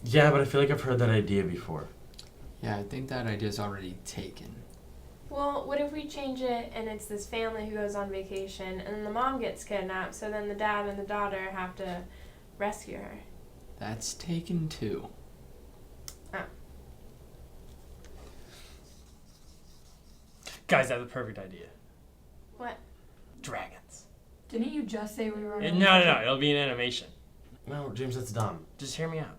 Yeah, but I feel like I've heard that idea before. Yeah, I think that idea's already taken. Well, what if we change it and it's this family who goes on vacation and then the mom gets kidnapped, so then the dad and the daughter have to rescue her? That's taken too. Oh. Guys, I have the perfect idea. What? Dragons. Didn't you just say we were... No, it'll be an animation. No, James, that's dumb. Just hear me out.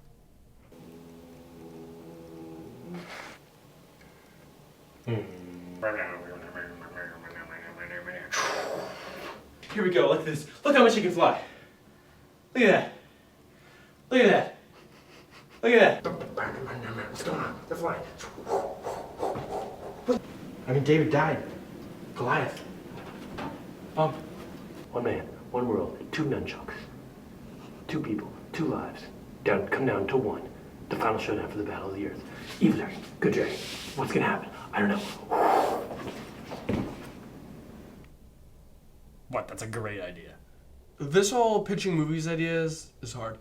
Here we go, look at this. Look how much you can fly. Look at that. Look at that. Look at that. What's going on? They're flying. I mean, David died. Goliath. Bump. 1 man, 1 world, 2 nunchucks. 2 people, 2 lives. Come down to 1. The final showdown for the Battle of the Earth. Evil Dragon, Good Dragon. What's gonna happen? I don't know. What? That's a great idea. This whole pitching movies idea is hard.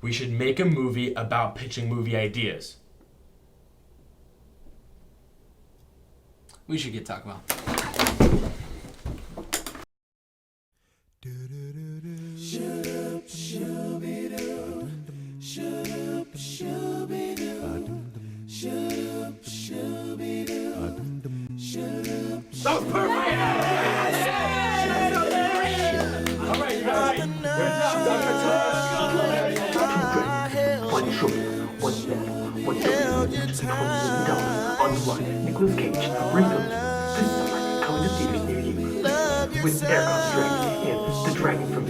We should make a movie about pitching movie ideas. We should get Taco Bell. That was perfect! Alright, you guys. One short, 1 step, 1 short, $20 million on the line. Nicolas Cage, Ringo, this summer, coming to theaters near you. With Eric's Dragon and the dragon from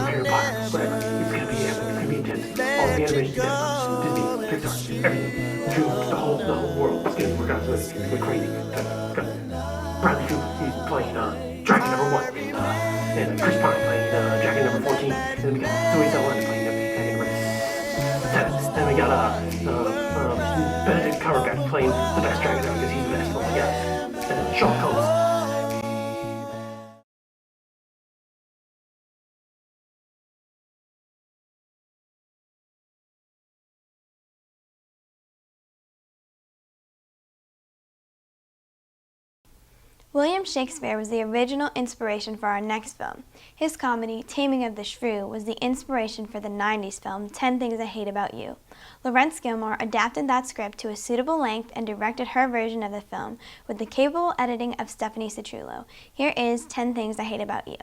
Harry Potter, whatever. It's gonna be epic, it's gonna be intense. All the animation stuff, Disney, Pixar, everything. Dreamworks, the whole world. It's gonna work out so it's gonna be crazy. Bradley Cooper, he's playing Dragon number 1. And Chris Pine playing Dragon number 14. And then we got Zoe Saldana playing Dragon number 7. And we got Benedict Cumberbatch playing the best dragon ever because he's the best. Oh my god. And then Sean Combs. William Shakespeare was the original inspiration for our next film. His comedy, Taming of the Shrew, was the inspiration for the 90s film 10 Things I Hate About You. Lawrence Gilmore adapted that script to a suitable length and directed her version of the film with the capable editing of Stephanie Citrullo. Here is 10 Things I Hate About You.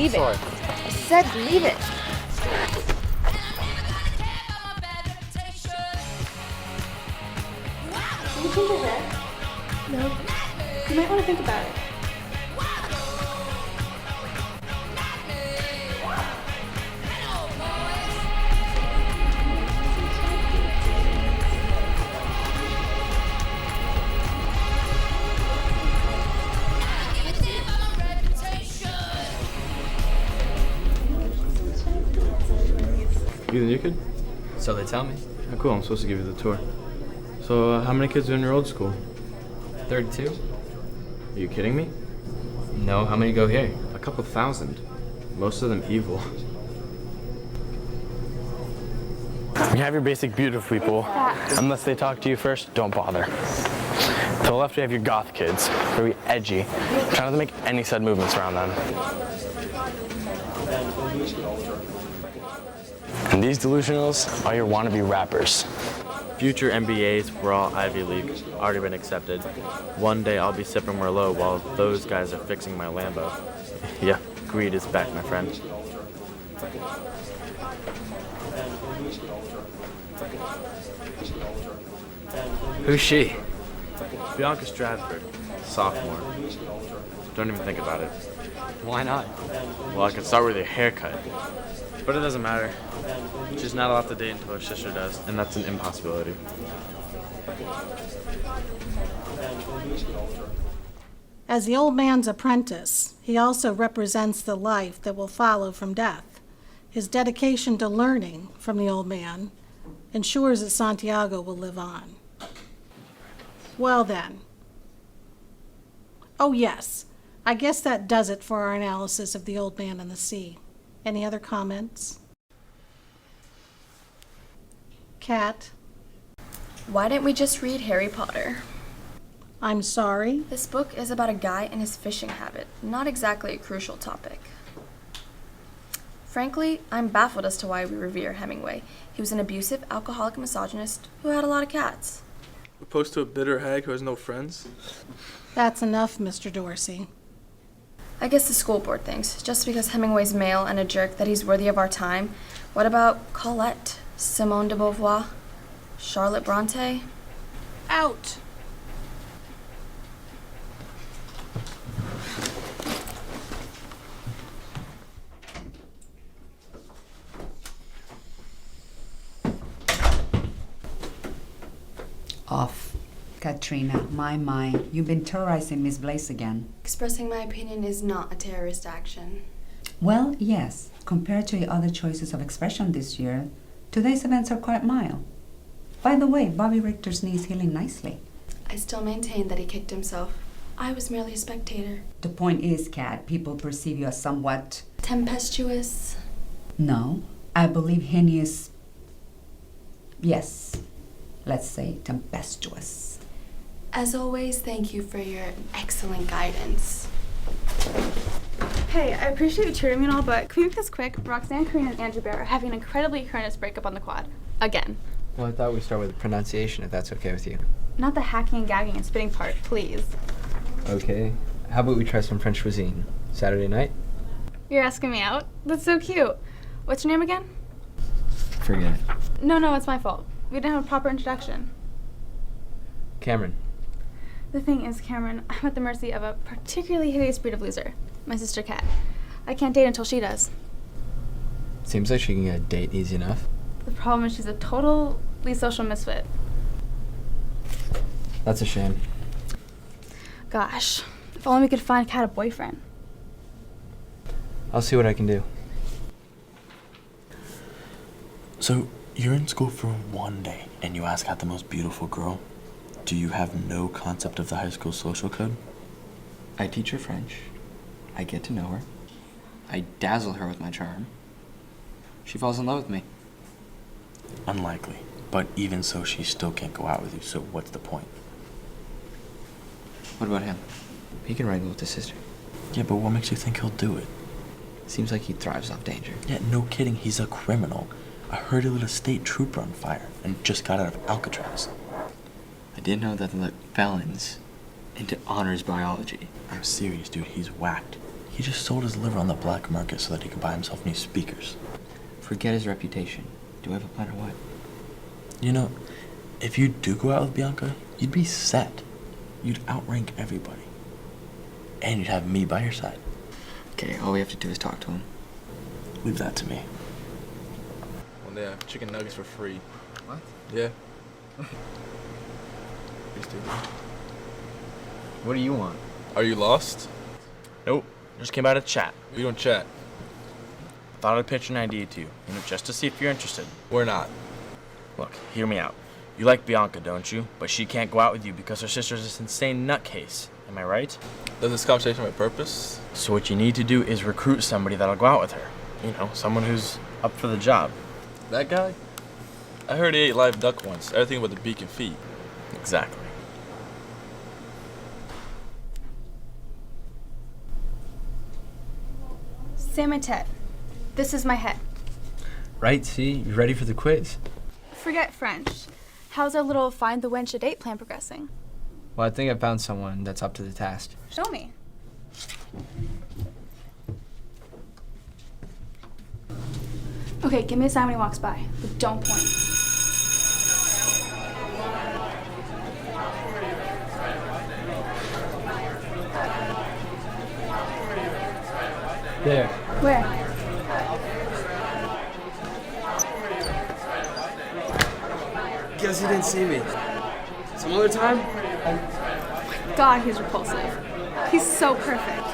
Leave it. Sorry. I said leave it. Can you change your hair? No. You might want to think about it. You the new kid? So they tell me. Oh, cool, I'm supposed to give you the tour. So, how many kids are in your old school? 32. Are you kidding me? No, how many go here? A couple thousand. Most of them evil. You have your basic beautiful people. Unless they talk to you first, don't bother. To the left, we have your goth kids. Very edgy. Try not to make any sudden movements around them. And these delusionals are your wannabe rappers. Future MBAs were all Ivy League, already been accepted. One day I'll be sipping Merlot while those guys are fixing my Lambo. Yeah, greed is back, my friend. Who's she? Bianca Stratford, sophomore. Don't even think about it. Why not? Well, I can start with your haircut. But it doesn't matter. She's not allowed to date until her sister does, and that's an impossibility. As the old man's apprentice, he also represents the life that will follow from death. His dedication to learning from the old man ensures that Santiago will live on. Well then. Oh yes, I guess that does it for our analysis of the old man and the sea. Any other comments? Kat? Why didn't we just read Harry Potter? I'm sorry? This book is about a guy and his fishing habit, not exactly a crucial topic. Frankly, I'm baffled as to why we revere Hemingway. He was an abusive, alcoholic misogynist who had a lot of cats. Opposed to a bitter hag who has no friends? That's enough, Mr. Dorsey. I guess the school board thinks, just because Hemingway's male and a jerk, that he's worthy of our time. What about Colette, Simone de Beauvoir, Charlotte Bronte? Out! Off. Katrina, my, you've been terrorizing Miss Blaze again. Expressing my opinion is not a terrorist action. Well, yes. Compared to your other choices of expression this year, today's events are quite mild. By the way, Bobby Richter's knee is healing nicely. I still maintain that he kicked himself. I was merely a spectator. The point is, Kat, people perceive you as somewhat... tempestuous. No, I believe Henny is... yes, let's say tempestuous. As always, thank you for your excellent guidance. Hey, I appreciate you cheering me and all, but can we make this quick? Roxanne, Karina, and Andrew Bear are having an incredibly horrendous breakup on the quad. Again. Well, I thought we'd start with the pronunciation, if that's okay with you. Not the hacking and gagging and spitting part, please. Okay. How about we try some French cuisine? Saturday night? You're asking me out? That's so cute. What's your name again? Forget it. No, it's my fault. We didn't have a proper introduction. Cameron. The thing is, Cameron, I'm at the mercy of a particularly hideous breed of loser. My sister Kat. I can't date until she does. Seems like she can get a date easy enough. The problem is she's a totally social misfit. That's a shame. Gosh, if only we could find Kat a boyfriend. I'll see what I can do. So, you're in school for one day, and you ask out the most beautiful girl. Do you have no concept of the high school social code? I teach her French. I get to know her. I dazzle her with my charm. She falls in love with me. Unlikely. But even so, she still can't go out with you, so what's the point? What about him? He can wrangle with his sister. Yeah, but what makes you think he'll do it? Seems like he thrives off danger. Yeah, no kidding, he's a criminal. I heard he lit a state trooper on fire and just got out of Alcatraz. I didn't know that they let felons into honors biology. I'm serious, dude. He's whacked. He just sold his liver on the black market so that he could buy himself new speakers. Forget his reputation. Do I have a plan or what? You know, if you do go out with Bianca, you'd be set. You'd outrank everybody. And you'd have me by your side. Okay, all we have to do is talk to him. Leave that to me. One day I have chicken nuggets for free. What? Yeah. What do you want? Are you lost? Nope. Just came out of chat. We don't chat. Thought I'd pitch an idea to you, just to see if you're interested. We're not. Look, hear me out. You like Bianca, don't you? But she can't go out with you because her sister's this insane nutcase. Am I right? Does this conversation have a purpose? So what you need to do is recruit somebody that'll go out with her. Someone who's up for the job. That guy? I heard he ate live duck once. Everything but the beak and feet. Exactly. Sam and Ted, this is my head. Right, see? You ready for the quiz? Forget French. How's our little find the wench a date plan progressing? Well, I think I found someone that's up to the task. Show me. Okay, give me a sign when he walks by, but don't point. There. Where? Guess he didn't see me. Some other time? God, he's repulsive. He's so perfect.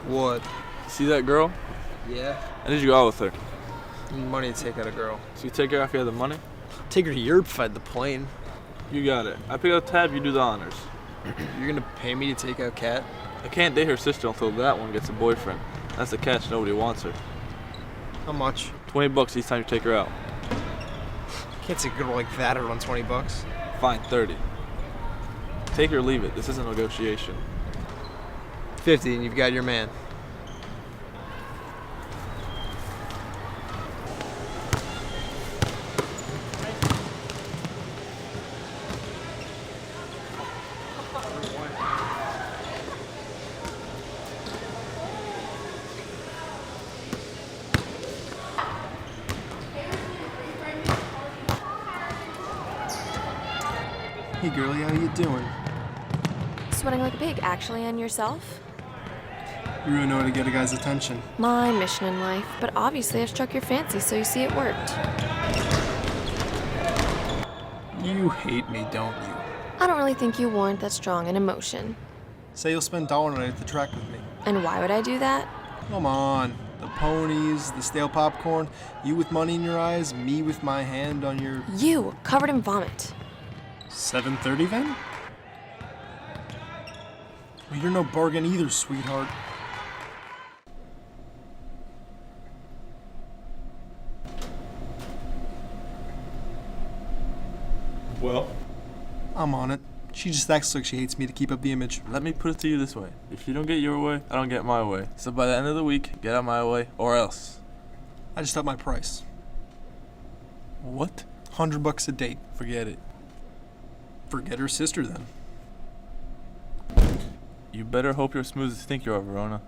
What? See that girl? Yeah. I need you to go out with her. Money to take out a girl. So you take her if you have the money? Take her to Europe if I had the plane. You got it. I pick up the tab, you do the honors. You're gonna pay me to take out Kat? I can't date her sister until that one gets a boyfriend. That's the catch, nobody wants her. How much? $20 each time you take her out. Can't take a girl like that out on $20. Fine, 30. Take her or leave it. This isn't a negotiation. 50 and you've got your man. Hey girlie, how you doing? Sweating like a pig, actually, and yourself? You really know how to get a guy's attention. My mission in life, but obviously I've struck your fancy, so you see it worked. You hate me, don't you? I don't really think you warrant that strong an emotion. Say you'll spend dollar night at the track with me. And why would I do that? Come on. The ponies, the stale popcorn, you with money in your eyes, me with my hand on your... You, covered in vomit. 7:30 then? Well, you're no bargain either, sweetheart. Well? I'm on it. She just acts like she hates me to keep up the image. Let me put it to you this way. If you don't get your way, I don't get my way. So by the end of the week, get out my way, or else. I just upped my price. What? $100 a date. Forget it. Forget her sister then. You better hope you're as smooth as you think you are, Verona.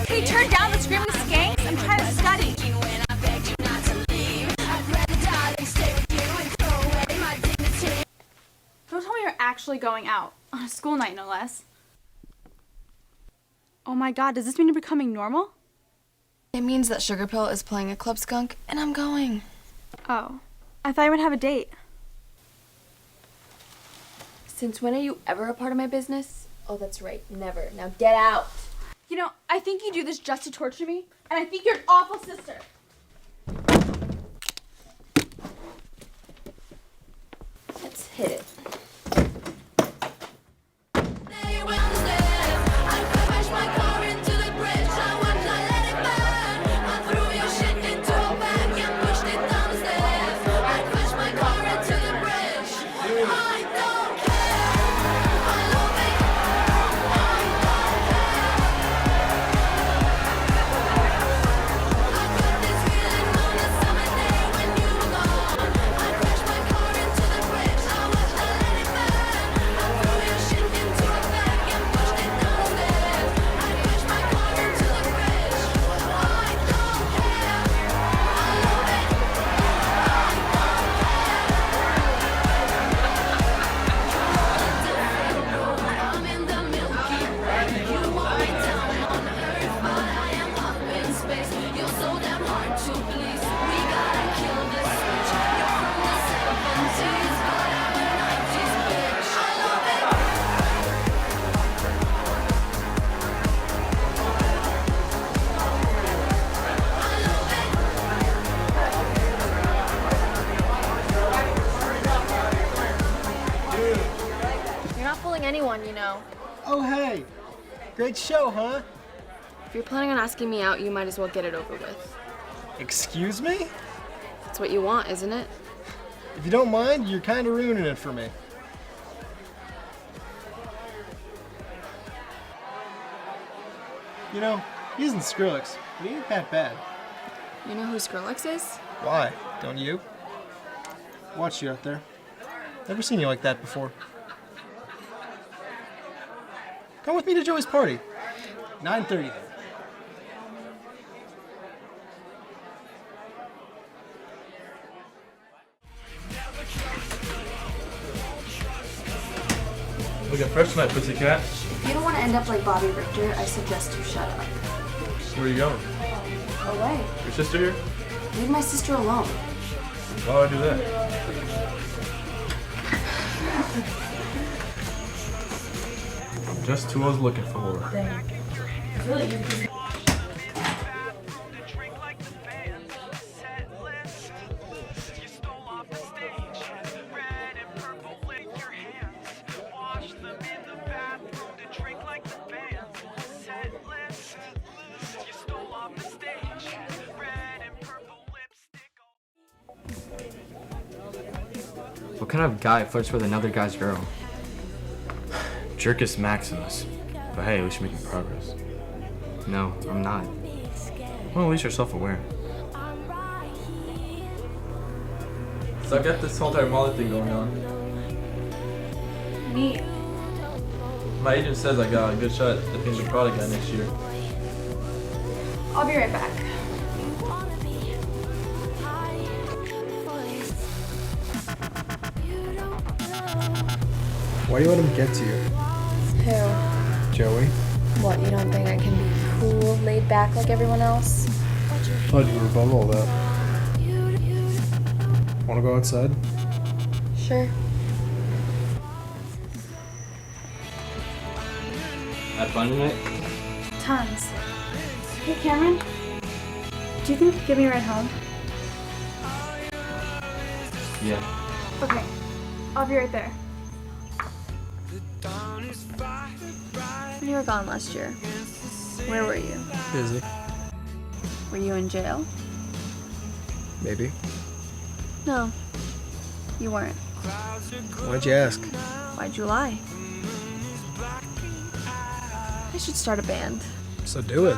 Hey, turn down the screaming skanks. I'm trying to study. Don't tell me you're actually going out. On a school night, no less. Oh my god, does this mean you're becoming normal? It means that Sugar Pill is playing a club skunk, and I'm going. Oh, I thought you would have a date. Since when are you ever a part of my business? Oh, that's right, never. Now get out. You know, I think you do this just to torture me, and I think you're an awful sister. Let's hit it. know. Oh, hey. Great show, huh? If you're planning on asking me out, you might as well get it over with. Excuse me? That's what you want, isn't it? If you don't mind, you're kind of ruining it for me. You know, he isn't Skrillex, but he ain't that bad. You know who Skrillex is? Why? Don't you? Watch you out there. Never seen you like that before. Come with me to Joey's party. 9:30 there. Looking fresh tonight, pussycat. If you don't want to end up like Bobby Richter, I suggest you shut up. Where are you going? Away. Your sister here? Leave my sister alone. Why would I do that? Just who I was looking for. What kind of guy flirts with another guy's girl? Jerkus Maximus. But hey, at least you're making progress. No, I'm not. Well, at least you're self-aware. So I got this whole entire Molly thing going on. Neat. My agent says I got a good shot at being the product guy next year. I'll be right back. Why do you let him get to you? Who? Joey? What, you don't think I can be cool, laid back like everyone else? Thought you were above all that. Wanna go outside? Sure. Had fun tonight? Tons. Hey, Cameron? Do you think you could give me a ride home? Yeah. Okay. I'll be right there. When you were gone last year, where were you? Busy. Were you in jail? Maybe. No, you weren't. Why'd you ask? Why'd you lie? I should start a band. So do it.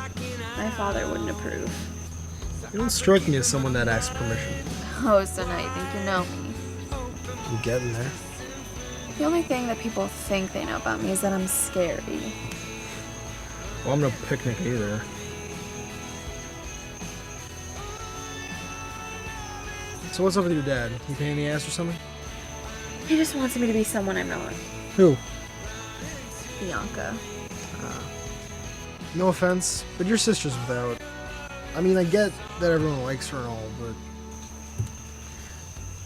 My father wouldn't approve. You don't strike me as someone that asks permission. Oh, so now you think you know me. I'm getting there. The only thing that people think they know about me is that I'm scary. Well, I'm no picnic either. So what's up with your dad? You pain in the ass or something? He just wants me to be someone I'm not. Who? Bianca. No offense, but your sister's without. I mean, I get that everyone likes her and all, but...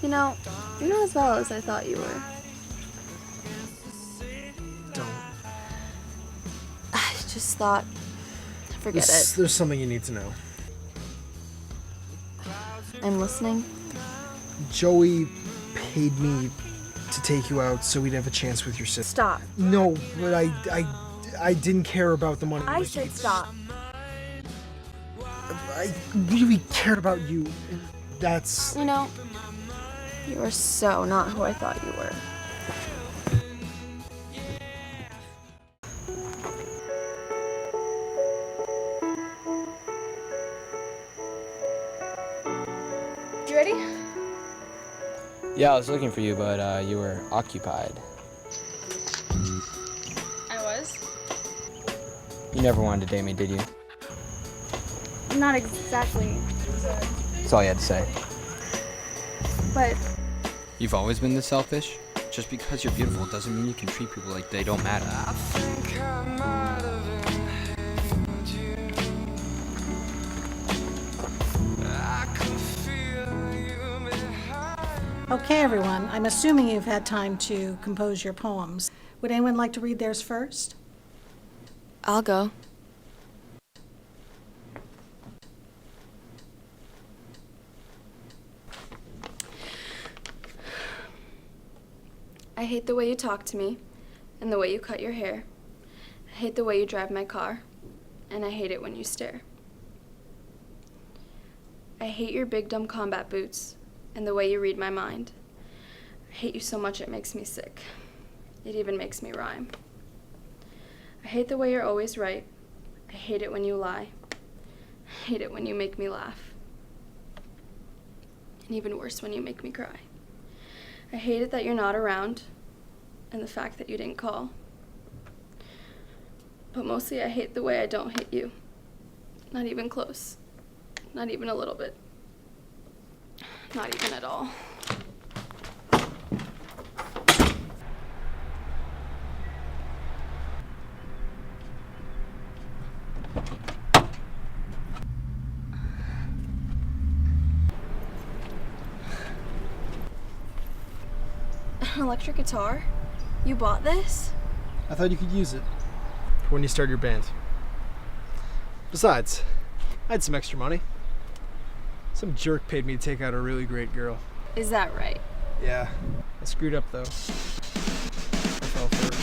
You know, you're not as well as I thought you were. Don't. I just thought, forget it. There's something you need to know. I'm listening. Joey paid me to take you out so we'd have a chance with your sister. Stop. No, but I didn't care about the money. I said stop. I really cared about you. That's... You know, you are so not who I thought you were. You ready? Yeah, I was looking for you, but you were occupied. I was. You never wanted to date me, did you? Not exactly. That's all you had to say. But You've always been this selfish? Just because you're beautiful doesn't mean you can treat people like they don't matter. Okay, everyone, I'm assuming you've had time to compose your poems. Would anyone like to read theirs first? I'll go. I hate the way you talk to me. and the way you cut your hair. I hate the way you drive my car, and I hate it when you stare. I hate your big dumb combat boots, and the way you read my mind. I hate you so much it makes me sick. It even makes me rhyme. I hate the way you're always right. I hate it when you lie. I hate it when you make me laugh. And even worse when you make me cry. I hate it that you're not around, and the fact that you didn't call. But mostly I hate the way I don't hate you. Not even close. Not even a little bit. Not even at all. An electric guitar? You bought this? I thought you could use it for when you start your band. Besides, I had some extra money. Some jerk paid me to take out a really great girl. Is that right? Yeah, I screwed up though. I fell for it.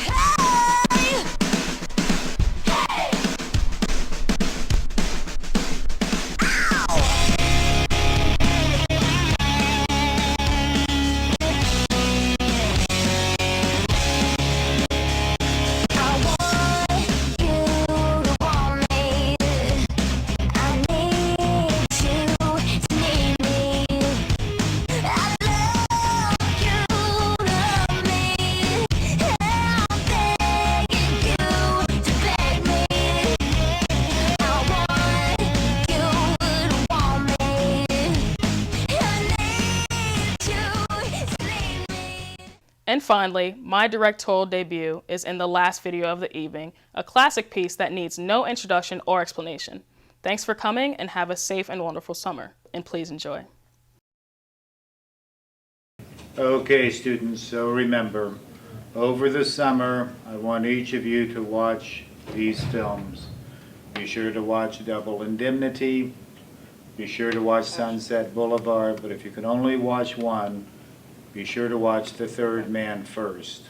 And finally, my directorial debut is in the last video of the evening, a classic piece that needs no introduction or explanation. Thanks for coming and have a safe and wonderful summer, and please enjoy. Okay, students, so remember, over the summer, I want each of you to watch these films. Be sure to watch Double Indemnity, be sure to watch Sunset Boulevard, but if you can only watch one, be sure to watch The Third Man first.